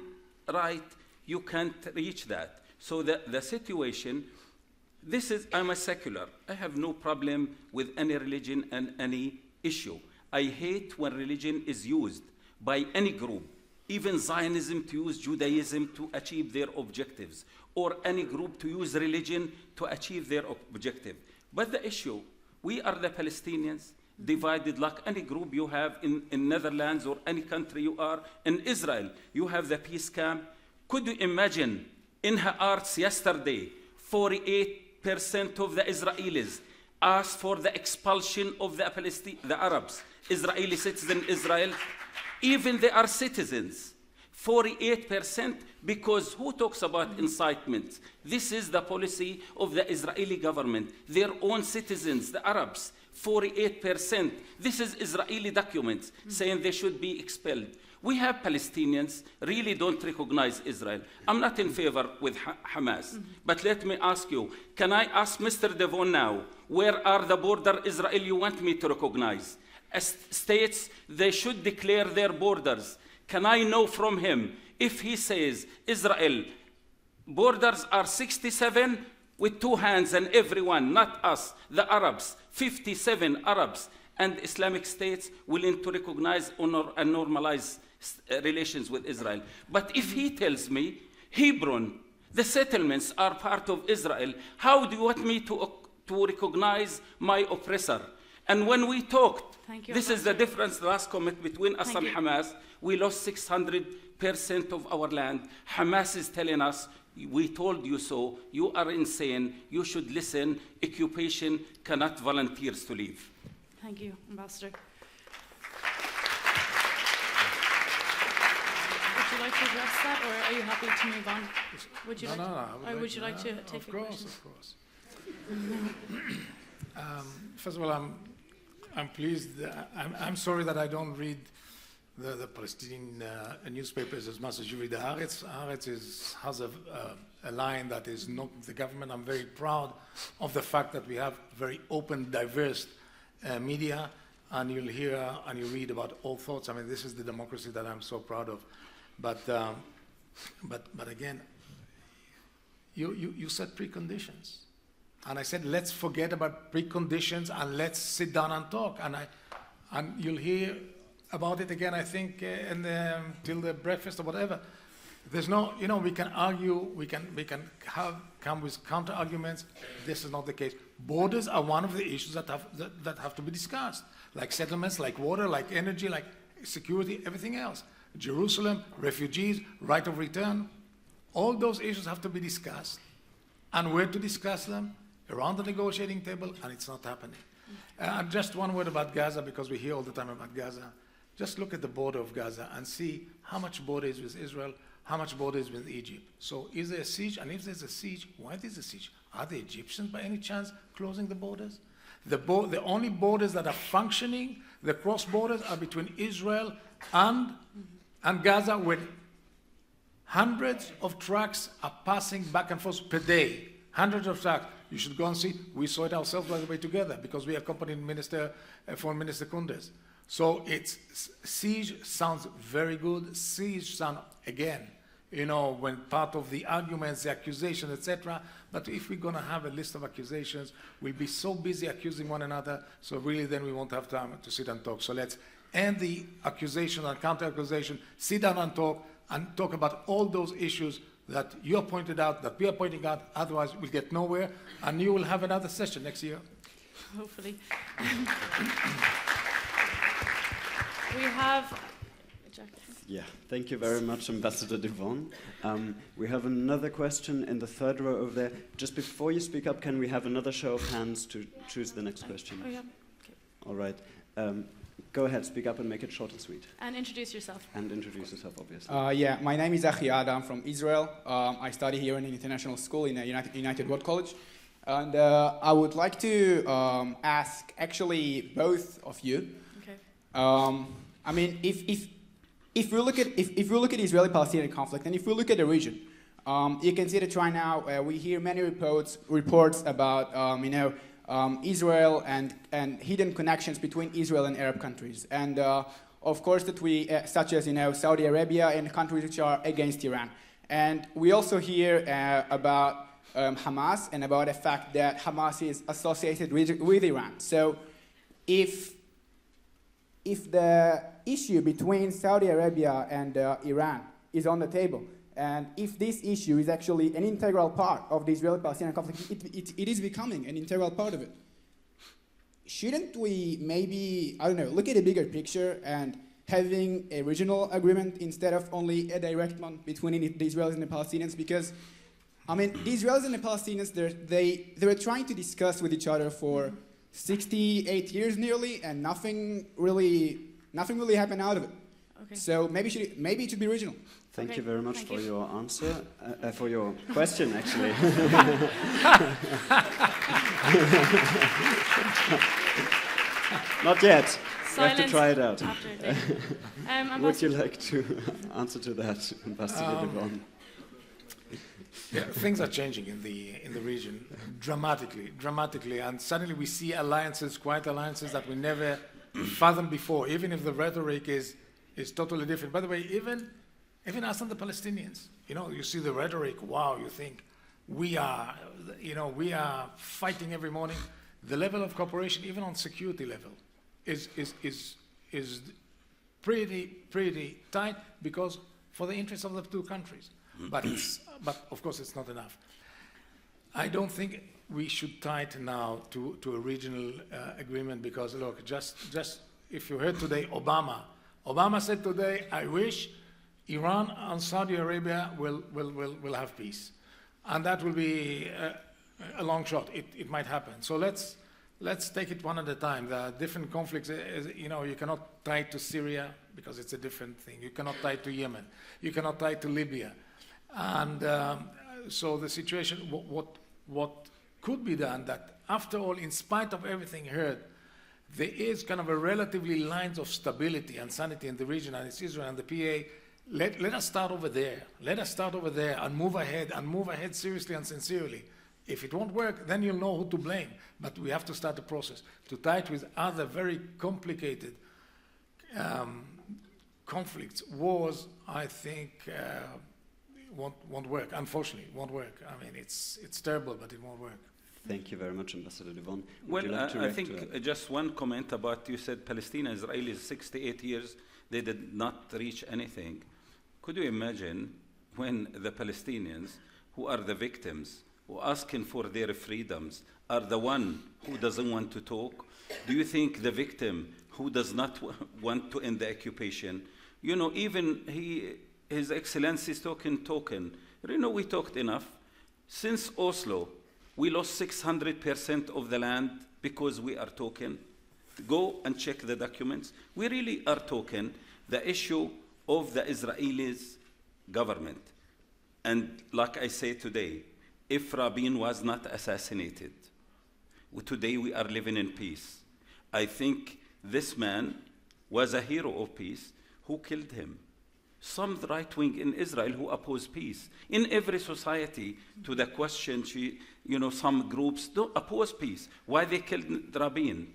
right, you can't reach that. So the situation, I'm a secular. I have no problem with any religion and any issue. I hate when religion is used by any group, even Zionism to use Judaism to achieve their objectives, or any group to use religion to achieve their objective. But the issue, we are the Palestinians, divided like any group you have in Netherlands or any country you are. In Israel, you have the peace camp. Could you imagine, in Haaretz yesterday, 48% of the Israelis asked for the expulsion of the Arabs, Israeli citizens in Israel. Even they are citizens. 48%, because who talks about incitement? This is the policy of the Israeli government. Their own citizens, the Arabs, 48%. This is Israeli documents saying they should be expelled. We have Palestinians really don't recognize Israel. I'm not in favor with Hamas, but let me ask you, can I ask Mr. Devon now, where are the border Israel you want me to recognize? As states, they should declare their borders. Can I know from him if he says Israel borders are 67 with 2 hands and everyone, not us, the Arabs, 57 Arabs and Islamic states willing to recognize and normalize relations with Israel. But if he tells me Hebron, the settlements are part of Israel, how do you want me to recognize my oppressor? And when we talked, this is the difference, the last comment between us and Hamas. We lost 600% of our land. Hamas is telling us, we told you so, you are insane, you should listen, occupation cannot volunteers to leave. Thank you, Ambassador. Would you like to address that, or are you happy to move on? Would you would you like to take a question? Of course. First of all, I'm pleased. I'm sorry that I don't read the Palestinian newspapers as much as you read the Haaretz. Haaretz has a line that is not the government. I'm very proud of the fact that we have very open, diverse media, and you'll hear and you read about all thoughts. I mean, this is the democracy that I'm so proud of. But again, you set preconditions. And I said, let's forget about preconditions and let's sit down and talk. And you'll hear about it again, I think, till the breakfast or whatever. There's no, we can argue, we can come with counter arguments. This is not the case. Borders are one of the issues that have to be discussed, like settlements, like water, like energy, like security, everything else. Jerusalem, refugees, right of return. All those issues have to be discussed. And where to discuss them? around the negotiating table, and it's not happening. Just one word about Gaza, because we hear all the time about Gaza. Just look at the border of Gaza and see how much border is with Israel, how much border is with Egypt. So is there a siege? And if there's a siege, why there's a siege? Are the Egyptians by any chance closing the borders? The only borders that are functioning, the cross borders, are between Israel and Gaza, where hundreds of trucks are passing back and forth per day. Hundreds of trucks. You should go and see. We saw it ourselves, by the way, together, because we accompanied Foreign Minister Kunduz. So siege sounds very good. Siege sounds, again, when part of the arguments, the accusations, etc. But if we're going to have a list of accusations, we'll be so busy accusing one another, so really then we won't have time to sit and talk. So let's end the accusation and counter-accusation, sit down and talk about all those issues that you have pointed out, that we are pointing out. Otherwise, we'll get nowhere, and you will have another session next year. Hopefully. We have... Yeah, thank you very much, Ambassador Devon. We have another question in the third row over there. Just before you speak up, can we have another show of hands to choose the next question? Oh, yeah. Okay. All right. Go ahead, speak up and make it short and sweet. And introduce yourself. And introduce yourself, obviously. Yeah, my name is Achiad. I'm from Israel. I study here in an international school in a United World College. And I would like to ask, actually, both of you. Okay. I mean, if we look at Israeli-Palestinian conflict, and if we look at the region, you can see that right now we hear many reports about Israel and hidden connections between Israel and Arab countries, and of course that we such as Saudi Arabia and countries which are against Iran, and we also hear about Hamas and about the fact that Hamas is associated with Iran. So if the issue between Saudi Arabia and Iran is on the table, and if this issue is actually an integral part of the Israeli-Palestinian conflict, it is becoming an integral part of it. Shouldn't we maybe, I don't know, look at a bigger picture and having a regional agreement instead of only a direct one between the Israelis and the Palestinians? Because, I mean, the Israelis and the Palestinians, they were trying to discuss with each other for 68 years nearly, and nothing really happened out of it. Okay. So maybe it should be regional. Thank you very much for your answer, for your question, actually. Not yet. You have to try it out. Would you like to answer to that, Ambassador Devon? Yeah, things are changing in the region dramatically, and suddenly we see quiet alliances that we never fathomed before, even if the rhetoric is totally different. By the way, even us and the Palestinians, you see the rhetoric, wow, you think we are fighting every morning. The level of cooperation, even on security level, is pretty tight, because for the interests of the two countries. But of course it's not enough. I don't think we should tie it now to a regional agreement, because look, just if you heard today, Obama said today, I wish Iran and Saudi Arabia will have peace, and that will be a long shot. It might happen. So let's take it one at a time. There are different conflicts. You cannot tie it to Syria because it's a different thing. You cannot tie it to Yemen. You cannot tie it to Libya. And so the situation, what could be done, that after all, in spite of everything heard, there is kind of a relatively lines of stability and sanity in the region, and it's Israel and the PA. Let us start over there. Let us start over there and move ahead seriously and sincerely. If it won't work, then you'll know who to blame. But we have to start the process. To tie it with other very complicated conflicts, wars, I think won't work. Unfortunately, won't work. I mean, it's terrible, but it won't work. Thank you very much, Ambassador Devon. Well, I think just one comment about, you said Palestine and Israel is 68 years, they did not reach anything. Could you imagine when the Palestinians, who are the victims, who are asking for their freedoms, are the one who doesn't want to talk? Do you think the victim who does not want to end the occupation, even His Excellency is talking. We talked enough. Since Oslo, We lost 600% of the land because we are talking. Go and check the documents. We really are talking the issue of the Israelis government. And like I say today, if Rabin was not assassinated, today we are living in peace. I think this man was a hero of peace. Who killed him? Some right wing in Israel who oppose peace. In every society, to the question, some groups don't oppose peace. Why they killed Rabin?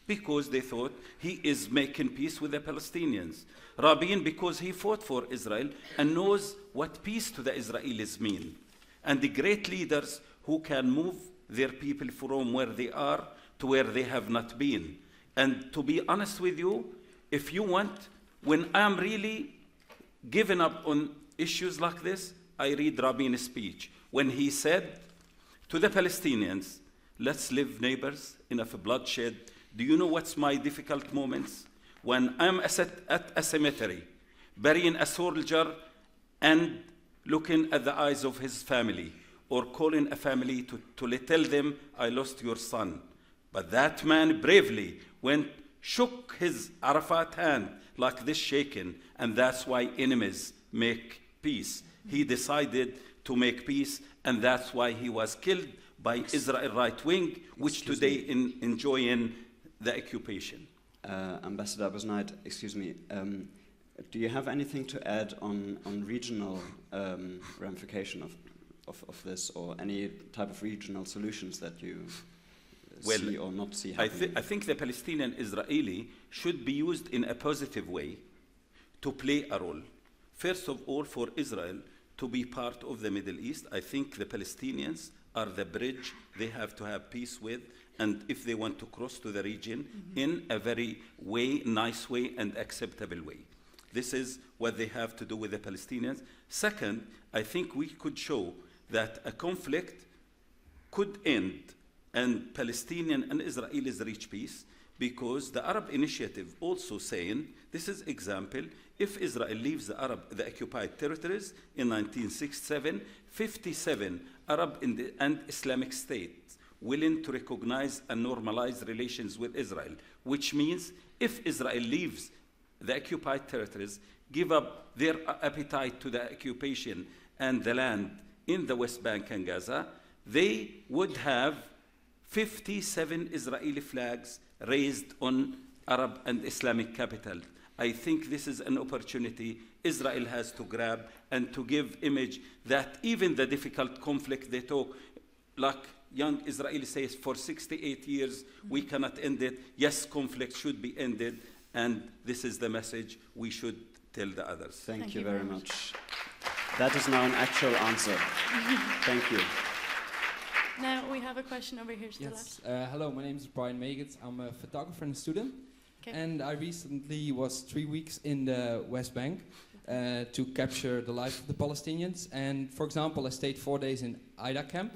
Because they thought he is making peace with the Palestinians. Rabin, because he fought for Israel and knows what peace to the Israelis mean. And the great leaders who can move their people from where they are to where they have not been. And to be honest with you, if you want, when I'm really giving up on issues like this, I read Rabin's speech when he said to the Palestinians, let's live neighbors, enough bloodshed. Do you know what's my difficult moments? When I'm at a cemetery, burying a soldier and looking at the eyes of his family, or calling a family to tell them, I lost your son. But that man bravely went, shook his Arafat hand like this shaken, and that's why enemies make peace. He decided to make peace, and that's why he was killed by Israel right wing, which today enjoying the occupation. Ambassador Abu Znaid, excuse me, do you have anything to add on regional ramification of this, or any type of regional solutions that you see or not see happening? I think the Palestinian-Israeli should be used in a positive way to play a role. First of all, for Israel to be part of the Middle East, I think the Palestinians are the bridge they have to have peace with, and if they want to cross to the region in a very nice way and acceptable way. This is what they have to do with the Palestinians. Second, I think we could show that a conflict could end and Palestinian and Israelis reach peace, because the Arab Initiative also saying, this is example, if Israel leaves the occupied territories in 1967, 57 Arab and Islamic states willing to recognize and normalize relations with Israel, which means if Israel leaves the occupied territories, give up their appetite to the occupation and the land in the West Bank and Gaza, they would have 57 Israeli flags raised on Arab and Islamic capital. I think this is an opportunity Israel has to grab and to give image that even the difficult conflict they talk, like young Israeli says, for 68 years, we cannot end it. Yes, conflict should be ended, and this is the message we should tell the others. Thank you very much. That is now an actual answer. Thank you. Now we have a question over here to the left. Hello, my name is Brian Maggots. I'm a photographer and a student. Okay. And I recently was 3 weeks in the West Bank to capture the life of the Palestinians. And for example, I stayed 4 days in Ida camp,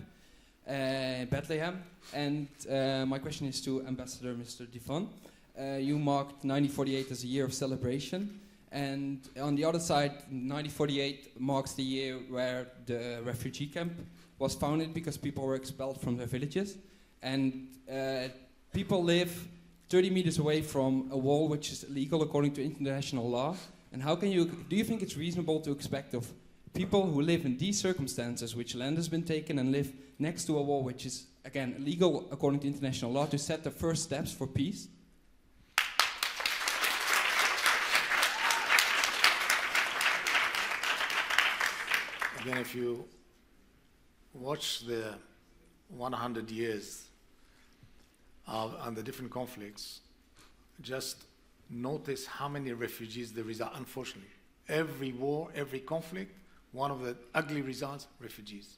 Bethlehem. And my question is to Ambassador Mr. Divon. You marked 1948 as a year of celebration. And on the other side, 1948 marks the year where the refugee camp was founded because people were expelled from their villages. And people live 30 meters away from a wall which is illegal according to international law. And how can do you think it's reasonable to expect of people who live in these circumstances, which land has been taken and live next to a wall which is, again, illegal according to international law, to set the first steps for peace? Again, if you watch the 100 years and the different conflicts, just notice how many refugees there is, unfortunately. Every war, every conflict, one of the ugly results, refugees.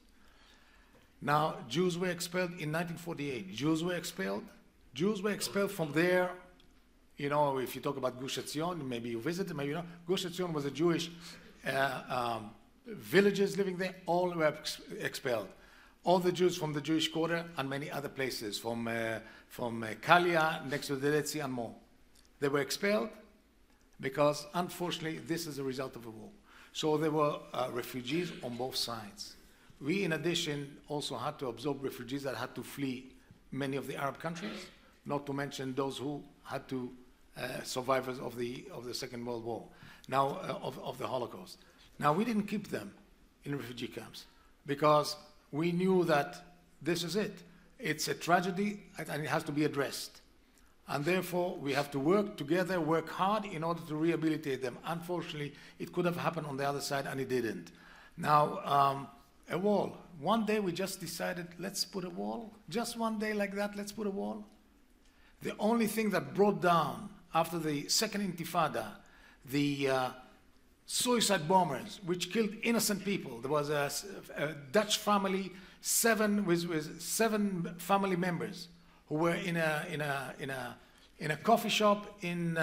Now, Jews were expelled in 1948. Jews were expelled from there. You know, if you talk about Gush Etzion, maybe you visited, maybe you know. Gush Etzion was a Jewish villages living there, all were expelled. All the Jews from the Jewish quarter and many other places, from Kalia, next to the Dead Sea and more. They were expelled because, unfortunately, this is a result of a war. So there were refugees on both sides. we in addition also had to absorb refugees that had to flee many of the Arab countries, not to mention those who had to survivors of the Second World War, now of the Holocaust. Now we didn't keep them in refugee camps because we knew that this is it. It's a tragedy and it has to be addressed. And therefore, we have to work together, work hard in order to rehabilitate them. Unfortunately, it could have happened on the other side, and it didn't. Now, a wall. One day we just decided, let's put a wall. Just one day like that, let's put a wall. The only thing that brought down, after the Second Intifada, the suicide bombers, which killed innocent people. There was a Dutch family, with seven family members, who were in a coffee shop in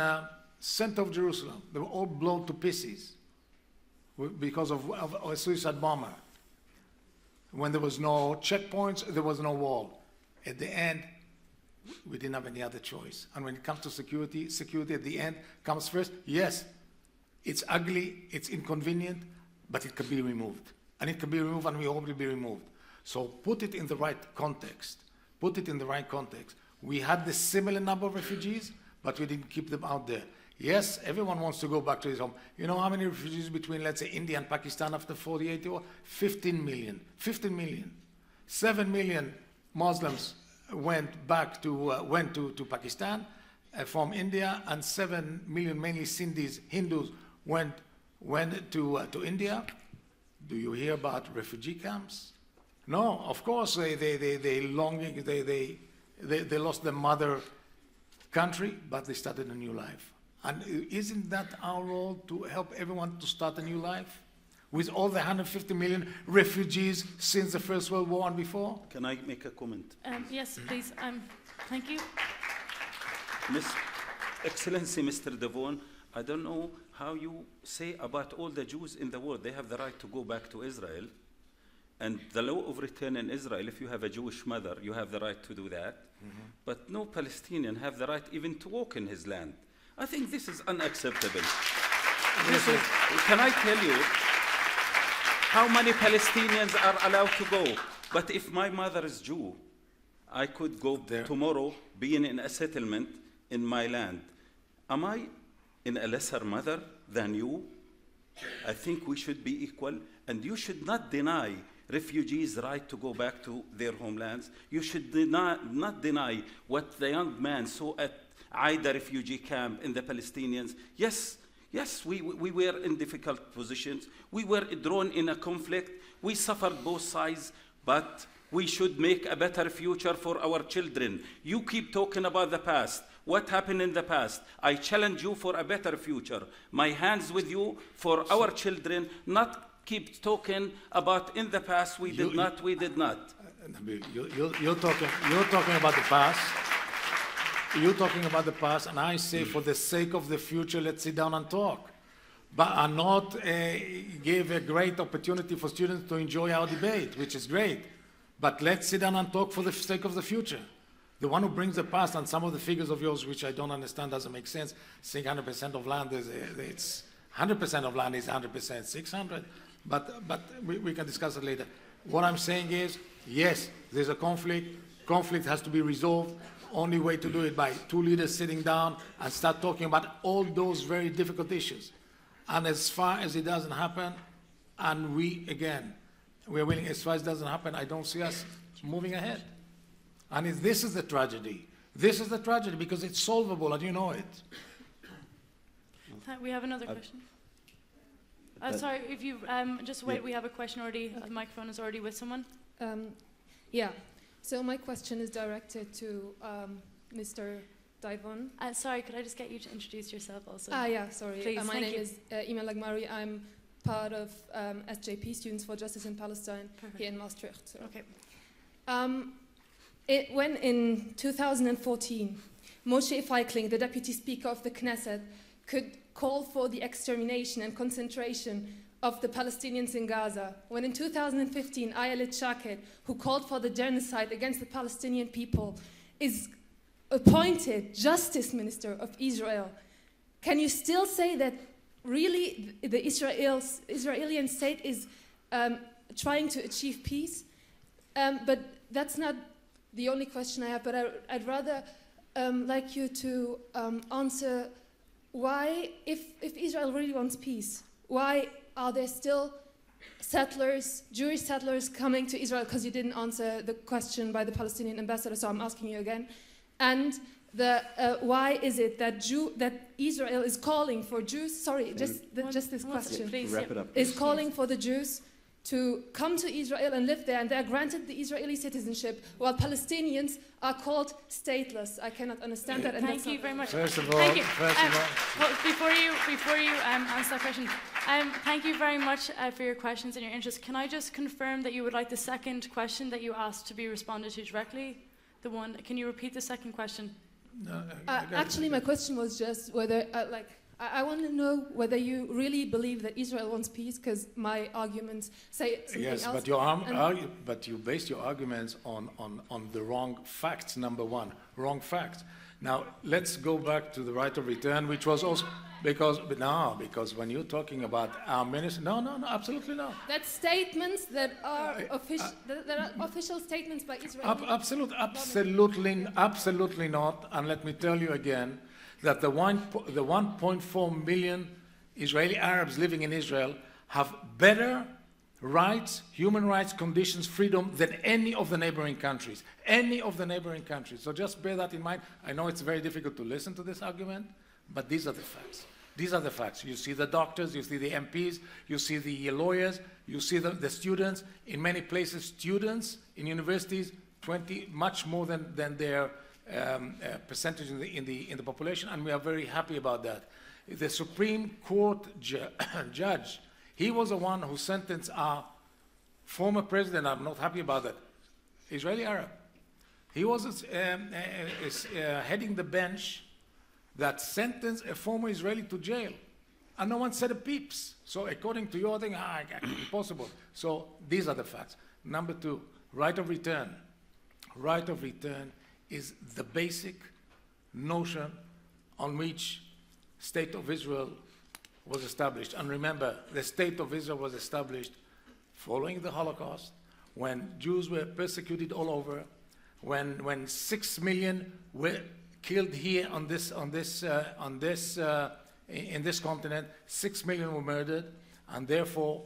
center of Jerusalem. They were all blown to pieces because of a suicide bomber. When there was no checkpoints, there was no wall. At the end, we didn't have any other choice. And when it comes to security at the end comes first. Yes, it's ugly, it's inconvenient, but it can be removed. And it can be removed, and we hope it will be removed. So put it in the right context. Put it in the right context. We had the similar number of refugees, but we didn't keep them out there. Yes, everyone wants to go back to his home. You know how many refugees between, let's say, India and Pakistan after 48 war? 15 million. 15 million. 7 million Muslims went to Pakistan from India, and 7 million, mainly Sindhis, Hindus, went to India. Do you hear about refugee camps? No, of course they lost their mother country, but they started a new life. And isn't that our role, to help everyone to start a new life? With all the 150 million refugees since the First World War and before? Can I make a comment? Yes, please. Thank you. Excellency, Mr. Devon, I don't know how you say about all the Jews in the world. They have the right to go back to Israel. And the law of return in Israel, if you have a Jewish mother, you have the right to do that. Mm-hmm. But no Palestinian have the right even to walk in his land. I think this is unacceptable. Can I tell you how many Palestinians are allowed to go? But if my mother is Jew, I could go there tomorrow, being in a settlement in my land. Am I in a lesser mother than you? I think we should be equal, and you should not deny refugees' right to go back to their homelands. You should not deny what the young man saw at Aida refugee camp in the Palestinians. Yes, we were in difficult positions. We were drawn in a conflict. We suffered both sides, but we should make a better future for our children. You keep talking about the past. What happened in the past? I challenge you for a better future. My hands with you for our children, not keep talking about in the past, we did not. You're talking about the past. You're talking about the past, and I say for the sake of the future, let's sit down and talk. But and not give a great opportunity for students to enjoy our debate, which is great. But let's sit down and talk for the sake of the future. The one who brings the past, and some of the figures of yours, which I don't understand, doesn't make sense, saying 100% of land it's 100% of land is 100%, 600. But we can discuss it later. What I'm saying is, yes, there's a conflict. Conflict has to be resolved. Only way to do it by two leaders sitting down and start talking about all those very difficult issues. And as far as it doesn't happen, and we're willing, as far as it doesn't happen, I don't see us moving ahead. And this is the tragedy. This is the tragedy because it's solvable and you know it. We have another question. Sorry, if you just wait, we have a question already. The microphone is already with someone. Yeah. So my question is directed to Mr. Devon. Sorry, could I just get you to introduce yourself also? Yeah, sorry. Please, my name is Iman Lagmari. I'm part of SJP, Students for Justice in Palestine, here in Maastricht. So. Okay. When in 2014, Moshe Feigling, the Deputy Speaker of the Knesset, could call for the extermination and concentration of the Palestinians in Gaza, when in 2015, Ayelet Shaked, who called for the genocide against the Palestinian people, is appointed Justice Minister of Israel, can you still say that really the Israeli state is trying to achieve peace. But that's not the only question I have, but I'd rather like you to answer why, if Israel really wants peace, why are there still settlers, Jewish settlers coming to Israel? Because you didn't answer the question by the Palestinian ambassador, so I'm asking you again. And why is it that Israel is calling for Jews? Sorry, just this question. Please, Wrap it up. Is calling for the Jews to come to Israel and live there, and they are granted the Israeli citizenship, while Palestinians are called stateless. I cannot understand that. And Thank you very much. First of all, Thank you. well, Before you answer that question, thank you very much for your questions and your interest. Can I just confirm that you would like the second question that you asked to be responded to directly? The one. Can you repeat the second question? no, Actually, my question was just whether, I want to know whether you really believe that Israel wants peace, because my arguments say something yes, else. but you based your arguments on the wrong facts. Number one, wrong facts. Now let's go back to the right of return, which was also because when you're talking about our minister, no, absolutely not. That's statements that are official statements by Israel. Absolutely not. And let me tell you again that the 1.4 million Israeli Arabs living in Israel have better rights, human rights, conditions, freedom than any of the neighboring countries. Any of the neighboring countries. So just bear that in mind. I know it's very difficult to listen to this argument, but these are the facts. These are the facts. You see the doctors, you see the MPs, you see the lawyers, you see the students. In many places, students in universities, much more than their percentage in the population, and we are very happy about that. The Supreme Court judge, he was the one who sentenced our former president. I'm not happy about that. Israeli Arab. He was heading the bench that sentenced a former Israeli to jail, and no one said a peeps. So according to your thing, impossible. So these are the facts. Number two, right of return. Right of return is the basic notion on which State of Israel was established. And remember, the State of Israel was established following the Holocaust, when Jews were persecuted all over, when 6 million were killed here in this continent, 6 million were murdered, and therefore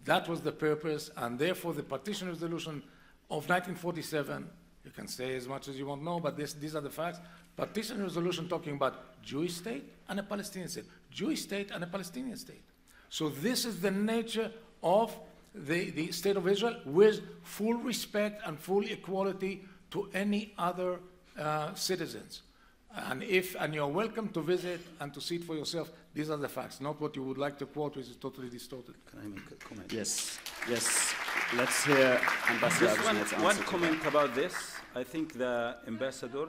that was the purpose, and therefore the partition resolution of 1947. You can say as much as you want, but these are the facts. Partition resolution talking about Jewish state and a Palestinian state. Jewish state and a Palestinian state. So this is the nature of the State of Israel, with full respect and full equality to any other citizens. And you're welcome to visit and to see it for yourself. These are the facts, not what you would like to quote, which is totally distorted. Can I make a comment? Yes. Let's hear Ambassador Just Abusnait's answer one to comment about this. I think the ambassador.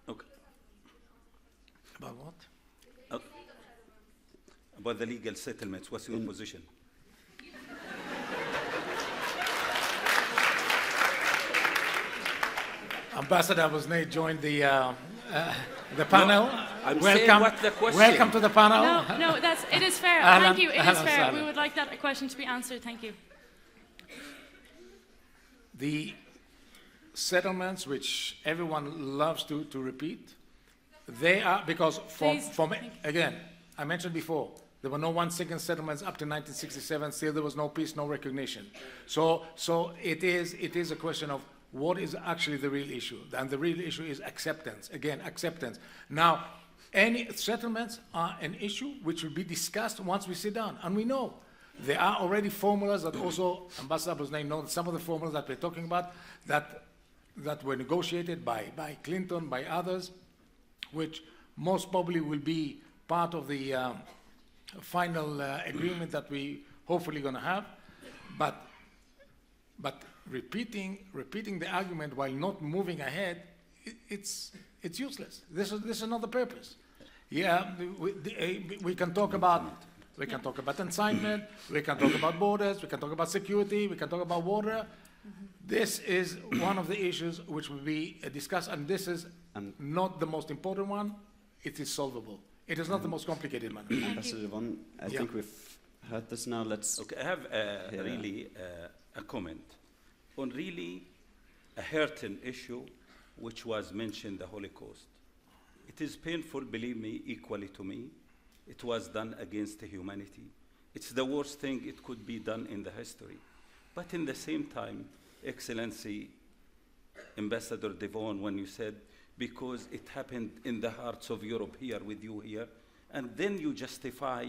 Okay. About what? Okay. About the legal settlements. What's your position? Ambassador Abusnait joined the panel. I'm saying what the question. Welcome to the panel. No, it is fair. Thank you. It is fair. We would like that question to be answered. Thank you. The settlements, which everyone loves to repeat, they are, because again, I mentioned before, there were no 1 second settlements up to 1967. Still, there was no peace, no recognition. So it is a question of what is actually the real issue, and the real issue is acceptance. Again, acceptance. Now, any settlements are an issue which will be discussed once we sit down, and we know there are already formulas that also Ambassador Abusnait knows. Some of the formulas that we're talking about that were negotiated by Clinton, by others, which most probably will be part of the final agreement that we hopefully going to have, but repeating the argument while not moving ahead, it's useless. This is not the purpose. Yeah, we can talk about incitement, we can talk about borders, we can talk about security, we can talk about water. This is one of the issues which will be discussed, and this is not the most important one. It is solvable. It is not the most complicated one. Ambassador Devon, I think we've heard this now. Let's. Okay, I have really a comment on really a hurting issue which was mentioned, the Holocaust. It is painful, believe me, equally to me. It was done against humanity. It's the worst thing it could be done in the history. But in the same time, Excellency, Ambassador Devon, when you said, because it happened in the hearts of Europe here with you here, and then you justify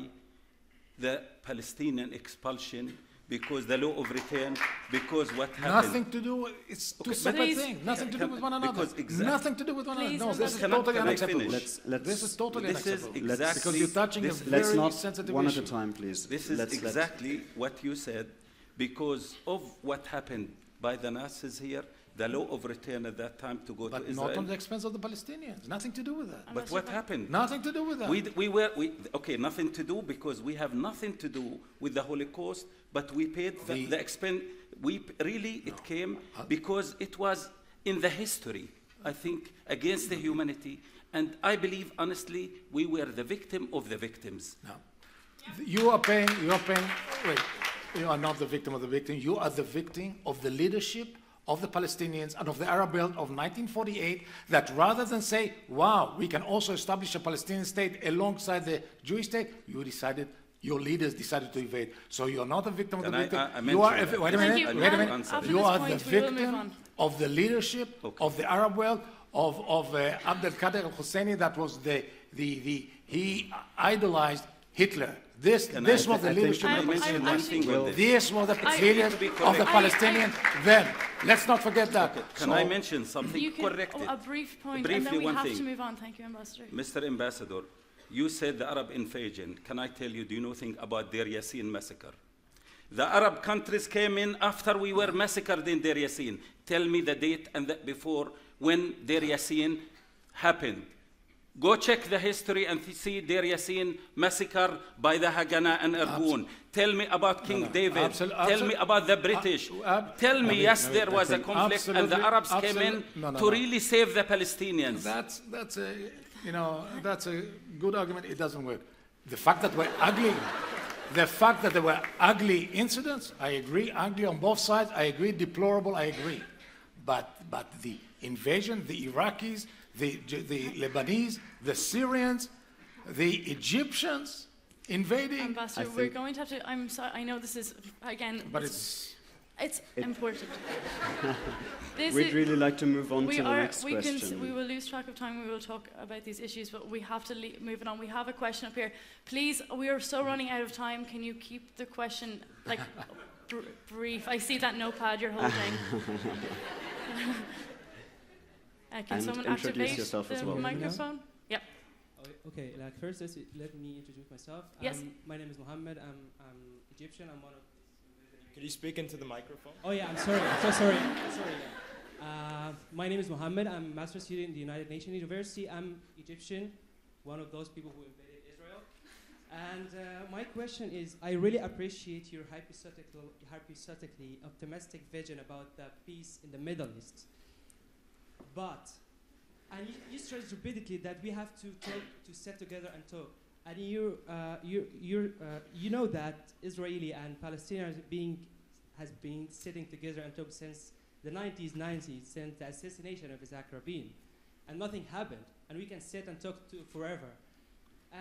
the Palestinian expulsion because the law of return, because what happened. Nothing to do, it's two Okay, separate please. things. Nothing to do with one another. Because exactly. Nothing to do with one another. Please, No, this is Ambassador. totally Can I unacceptable. finish? This is totally This is unacceptable. exactly- Because you're touching a Let's very not sensitive one issue. at a time, please. This is exactly what you said, because of what happened by the Nazis here, the law of return at that time to go But to Israel. not on the expense of the Palestinians. Nothing to do with that. But what happened? Nothing to do with that. Okay, nothing to do because we have nothing to do with the Holocaust, but we paid the expense. It came because it was in the history, I think, against the humanity. And I believe, honestly, we were the victim of the victims. No. You are paying, wait, you are not the victim of the victim. You are the victim of the leadership of the Palestinians and of the Arab World of 1948, that rather than say, wow, we can also establish a Palestinian state alongside the Jewish state, your leaders decided to invade. So you're not a victim of the victim. You are, wait a minute. You are the victim of the leadership of the Arab world, of Abdel Qadir al-Husseini, that was he idolized Hitler. This was the leadership of the Palestinians. This was the leader of the Palestinians then. Let's not forget that. Can I mention something? You can, Corrected. a brief point, Briefly, and then we one have thing. to move on. Thank you, Ambassador. Mr. Ambassador, you said the Arab invasion. Can I tell you, do you know anything about Deir Yassin massacre? The Arab countries came in after we were massacred in Deir Yassin. Tell me the date and before when Deir Yassin happened. Go check the history and see Deir Yassin massacre by the Haganah and Irgun. Tell me about King David. Tell me about the British. Tell me, yes, there was a conflict and the Arabs came in to really save the Palestinians. That's a good argument. It doesn't work. The fact that there were ugly incidents, I agree. Ugly on both sides, I agree. Deplorable, I agree. But the invasion, the Iraqis, the Lebanese, the Syrians, the Egyptians invading. Ambassador, we're going to have to. I'm sorry. I know this is again. But it's important. We'd really like to move on to the next we question. We will lose track of time. We will talk about these issues, but we have to move it on. We have a question up here. Please, we are so running out of time. Can you keep the question like brief? I see that notepad you're holding. Can someone activate the microphone? Yep. Okay, like first, let me introduce myself. Yes. My name is Mohammed. I'm Egyptian. I'm one of. Can you speak into the microphone? Oh yeah, I'm sorry. I'm so sorry. My name is Mohammed. I'm a master's student in the United Nations University. I'm Egyptian, one of those people who invaded Israel. And my question is, I really appreciate your hypothetically optimistic vision about the peace in the Middle East. But, and you stressed repeatedly that we have to talk, to sit together and talk. And you know that Israeli and Palestinians has been sitting together and talk since the 90s, since the assassination of Isaac Rabin, and nothing happened. And we can sit and talk forever.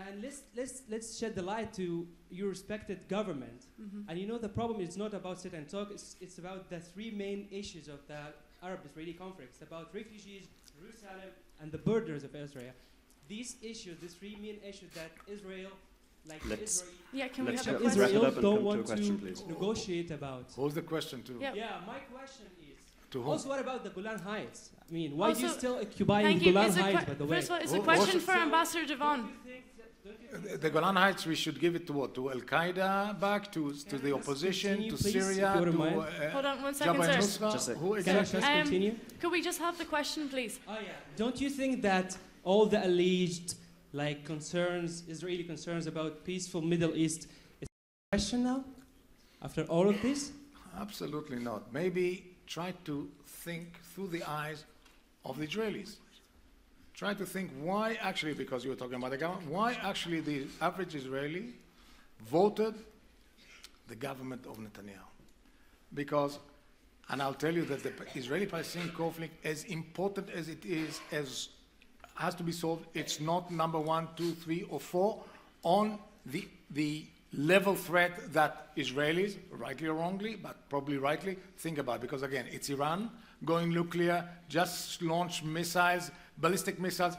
And let's shed the light to your respected government. Mm-hmm. And you know the problem is not about sit and talk. It's about the three main issues of the Arab-Israeli conflict. It's about refugees, Jerusalem, and the borders of Israel. These issues, these three main issues that Israel, can we have a Israel question? don't want to negotiate about. Who's the question to? Yeah, my question is, to whom? also what about the Golan Heights? I mean, why Also, do you still occupying the Golan Heights, by the way? First of all, it's a question for Ambassador Devon. The Golan Heights, we should give it to what? To Al Qaeda back, to the opposition, to please, Syria, if you to wouldn't mind? Hold on 1 second, Jabhat sir. Nusra. Who Can I exactly? just continue? Could we just have the question, please? Oh yeah. Don't you think that all the alleged concerns, Israeli concerns about peaceful Middle East is a question now? After all of this? Absolutely not. Maybe try to think through the eyes of the Israelis. Try to think why actually, because you were talking about the government, why actually the average Israeli voted the government of Netanyahu. Because, and I'll tell you that the Israeli-Palestinian conflict, as important as it is, as has to be solved, it's not number 1, 2, 3, or 4 on the level threat that Israelis, rightly or wrongly, but probably rightly, think about. Because again, it's Iran going nuclear, just launched missiles, ballistic missiles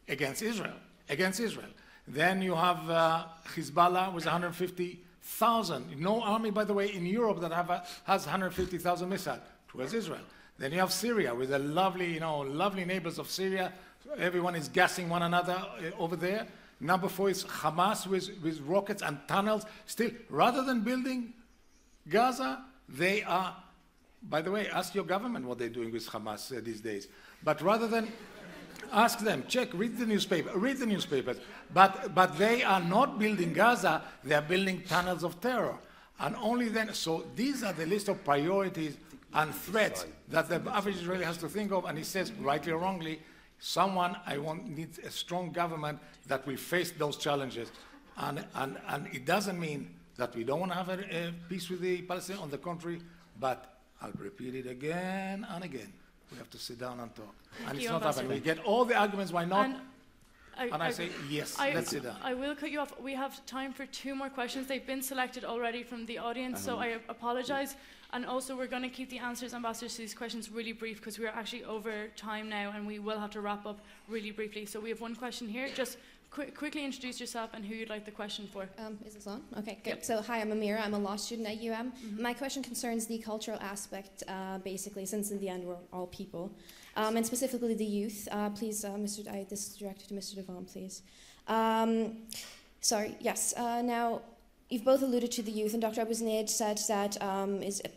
against Israel. Then you have Hezbollah with 150,000. No army, by the way, in Europe that has 150,000 missiles towards Israel. Then you have Syria with the lovely neighbors of Syria. Everyone is gassing one another over there. Number 4 is Hamas with rockets and tunnels. Still, rather than building Gaza, they are, by the way, ask your government what they're doing with Hamas these days. But rather than ask them, read the newspapers. But they are not building Gaza, they are building tunnels of terror. And only then, so these are the list of priorities and threats that the average Israeli has to think of. And he says, rightly or wrongly, needs a strong government that will face those challenges. And it doesn't mean that we don't want to have a peace with the Palestinians, on the contrary, but I'll repeat it again and again. We have to sit down and talk. And it's not happening. We get all the arguments, why not? And I say, yes, let's sit down. I will cut you off. We have time for 2 more questions. They've been selected already from the audience, so I apologize. And also, we're going to keep the answers, ambassadors, to these questions really brief because we're actually over time now and we will have to wrap up really briefly. So we have one question here. Just quickly introduce yourself and who you'd like the question for. Is this on? Okay, good. Yep. So hi, I'm Amira. I'm a law student at UM. My question concerns the cultural aspect, basically, since in the end we're all people, and specifically the youth. Please, this is directed to Mr. Devon, please. Sorry, yes. Now, you've both alluded to the youth, and Dr. Abu Zunayd said that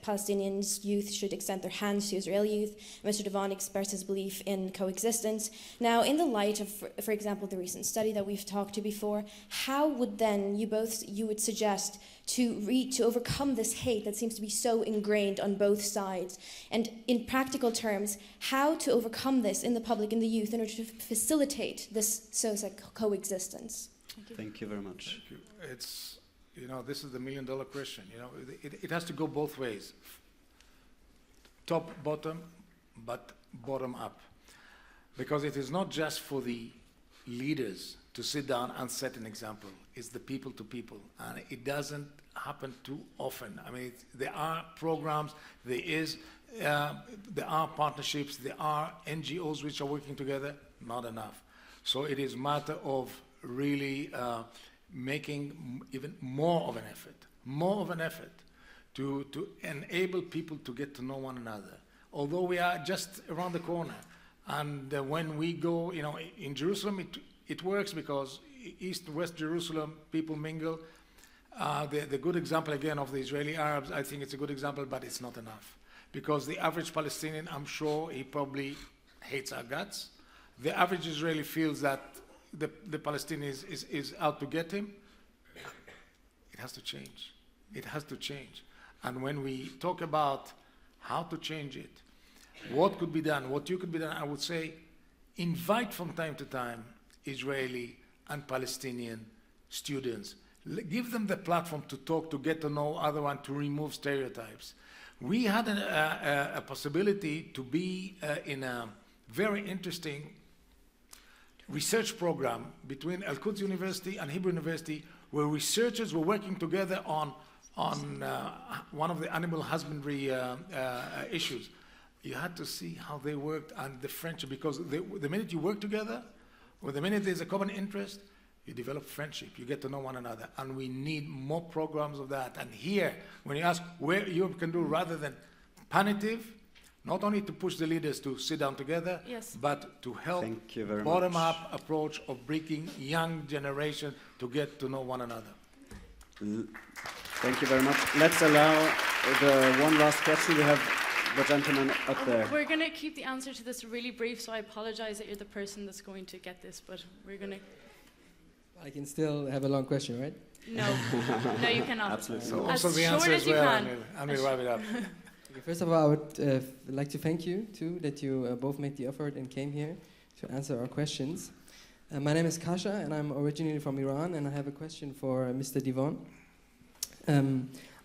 Palestinians' youth should extend their hands to Israeli youth. Mr. Devon expressed his belief in coexistence. Now, in the light of, for example, the recent study that we've talked to before, how would then you would suggest to overcome this hate that seems to be so ingrained on both sides? And in practical terms, how to overcome this in the public, in the youth, in order to facilitate this coexistence? Thank you very much. Thank you. This is the million-dollar question. It has to go both ways. Top, bottom, but bottom up. Because it is not just for the leaders to sit down and set an example. It's the people to people. And it doesn't happen too often. I mean, there are programs, there are partnerships, there are NGOs which are working together, not enough. So it is a matter of really making even more of an effort to enable people to get to know one another. Although we are just around the corner, and when we go, in Jerusalem, it works because East and West Jerusalem people mingle. The good example again of the Israeli Arabs, I think it's a good example, but it's not enough because the average Palestinian, I'm sure, he probably hates our guts. The average Israeli feels that the Palestinian is out to get him. It has to change. It has to change. And when we talk about how to change it, what could be done, what you could be done, I would say invite from time to time Israeli and Palestinian students. Give them the platform to talk, to get to know other one, to remove stereotypes. We had a possibility to be in a very interesting research program between Al-Quds University and Hebrew University, where researchers were working together on one of the animal husbandry issues. You had to see how they worked and the friendship, because the minute you work together, or the minute there's a common interest, you develop friendship, you get to know one another, and we need more programs of that. And here, when you ask where Europe can do rather than punitive, not only to push the leaders to sit down together, yes, but to help bottom-up approach of bringing young generation to get to know one another. Thank you very much. Let's allow the one last question. We have the gentleman up there. We're going to keep the answer to this really brief, so I apologize that you're the person that's going to get this, but we're going to... I can still have a long question, right? No, no, you cannot. Absolutely. So as also the short answer as you can. And we'll wrap it up. Okay, first of all, I would like to thank you, too, that you both made the effort and came here to answer our questions. My name is Kasha, and I'm originally from Iran, and I have a question for Mr. Devon.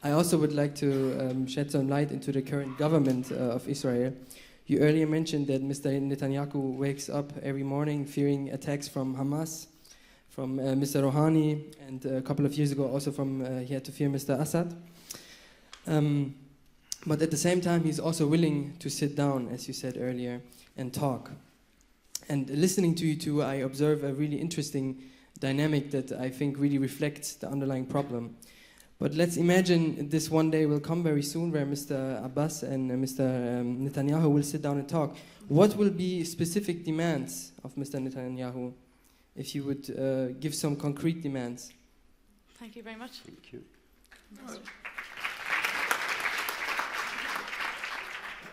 I also would like to shed some light into the current government of Israel. You earlier mentioned that Mr. Netanyahu wakes up every morning fearing attacks from Hamas, from Mr. Rouhani, and a couple of years ago also he had to fear Mr. Assad. But at the same time, he's also willing to sit down, as you said earlier, and talk. And listening to you two, I observe a really interesting dynamic that I think really reflects the underlying problem. But let's imagine this one day will come very soon where Mr. Abbas and Mr. Netanyahu will sit down and talk. What will be specific demands of Mr. Netanyahu, if you would give some concrete demands? Thank you very much. Thank you.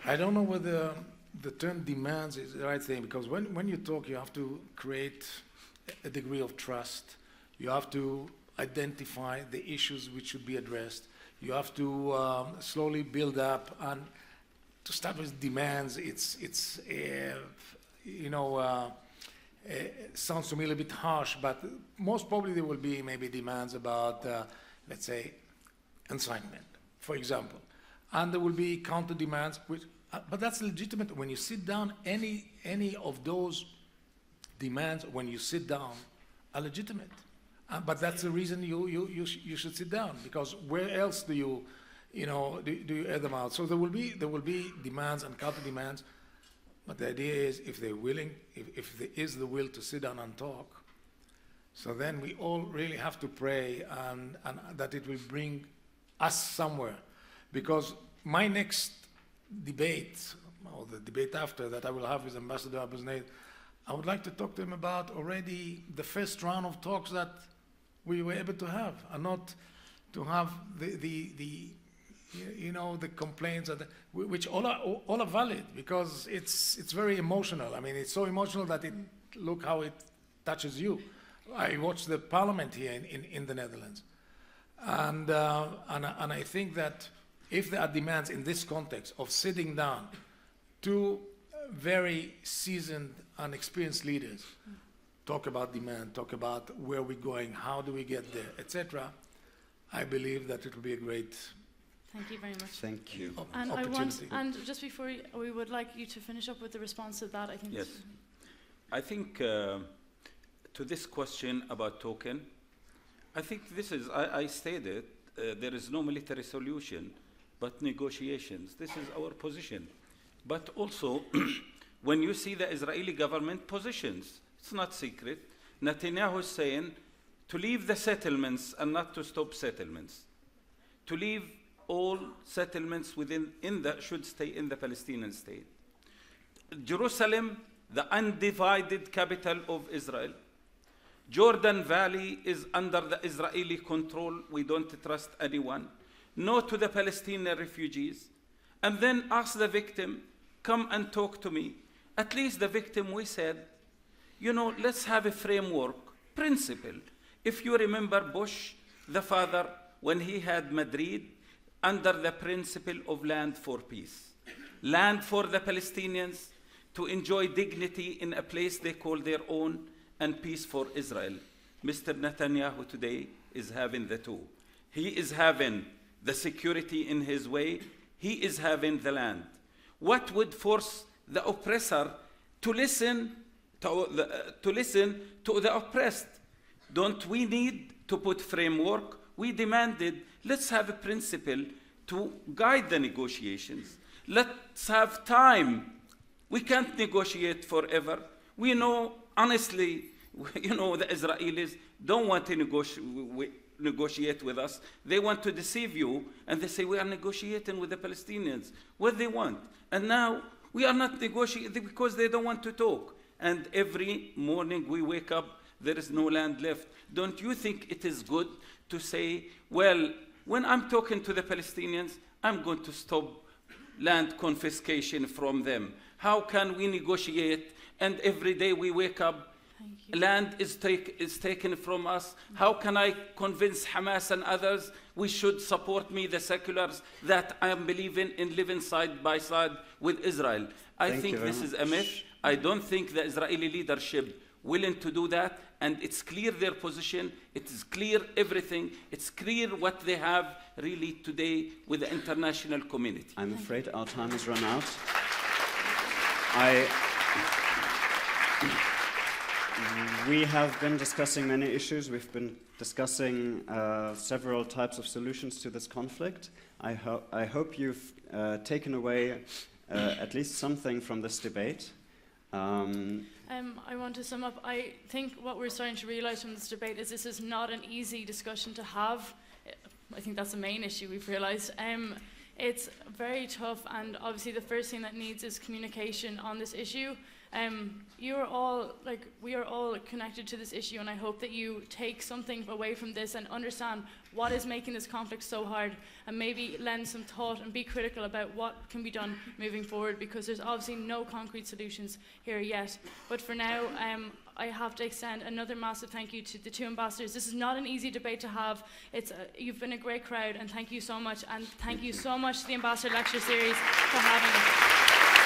I don't know whether the term demands is the right thing, because when you talk, you have to create a degree of trust. You have to identify the issues which should be addressed. You have to slowly build up, and to start with demands, sounds to me a little bit harsh, but most probably there will be maybe demands about, let's say, assignment, for example. And there will be counter demands, but that's legitimate. When you sit down, any of those demands, when you sit down, are legitimate. But that's the reason you should sit down, because where else do you air them out? So there will be demands and counter demands, but the idea is if they're willing, if there is the will to sit down and talk, so then we all really have to pray and that it will bring us somewhere, because my next debate, or the debate after that I will have with Ambassador Abu-Zeid, I would like to talk to him about already the first round of talks that we were able to have, and not to have the complaints which all are valid, because it's very emotional. I mean, it's so emotional that look how it touches you. I watched the parliament here in the Netherlands, and I think that if there are demands in this context of sitting down, two very seasoned and experienced leaders talk about demand, talk about where we're going, how do we get there, etc., I believe that it will be a great Thank you very much. Thank you. And just before we would like you to finish up with the response to that, I think. Yes. I think to this question about token, I think this is, I stated, there is no military solution, but negotiations. This is our position. But also, when you see the Israeli government positions, it's not secret. Netanyahu is saying to leave the settlements and not to stop settlements. To leave all settlements should stay in the Palestinian state. Jerusalem, the undivided capital of Israel. Jordan Valley is under the Israeli control. We don't trust anyone. No to the Palestinian refugees. And then ask the victim, come and talk to me. At least the victim, we said, let's have a framework, principle. If you remember Bush, the father, when he had Madrid, under the principle of land for peace. Land for the Palestinians to enjoy dignity in a place they call their own, and peace for Israel. Mr. Netanyahu today is having the two. He is having the security in his way. He is having the land. What would force the oppressor to listen to the oppressed? Don't we need to put framework? We demanded, let's have a principle to guide the negotiations. Let's have time. We can't negotiate forever. We know, honestly, the Israelis don't want to negotiate with us. They want to deceive you, and they say, we are negotiating with the Palestinians. What they want. And now, we are not negotiating because they don't want to talk. And every morning we wake up, there is no land left. Don't you think it is good to say, well, when I'm talking to the Palestinians, I'm going to stop land confiscation from them. How can we negotiate? And every day we wake up, land is taken from us. How can I convince Hamas and others we should support me, the seculars, that I am believing in living side by side with Israel? I think this is a myth. I don't think the Israeli leadership willing to do that, and it's clear their position, it is clear everything, it's clear what they have really today with the international community. I'm afraid our time has run out. We have been discussing many issues. We've been discussing several types of solutions to this conflict. I hope you've taken away at least something from this debate. I want to sum up. I think what we're starting to realize from this debate is this is not an easy discussion to have. I think that's the main issue we've realized. It's very tough, and obviously the first thing that needs is communication on this issue. We are all connected to this issue, and I hope that you take something away from this and understand what is making this conflict so hard, and maybe lend some thought and be critical about what can be done moving forward, because there's obviously no concrete solutions here yet. But for now, I have to extend another massive thank you to the two ambassadors. This is not an easy debate to have. You've been a great crowd, and thank you so much. And thank you so much to the Ambassador Lecture Series for having us.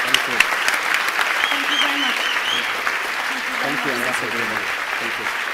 Thank you. Thank you very much. Thank you, Ambassador. Thank you.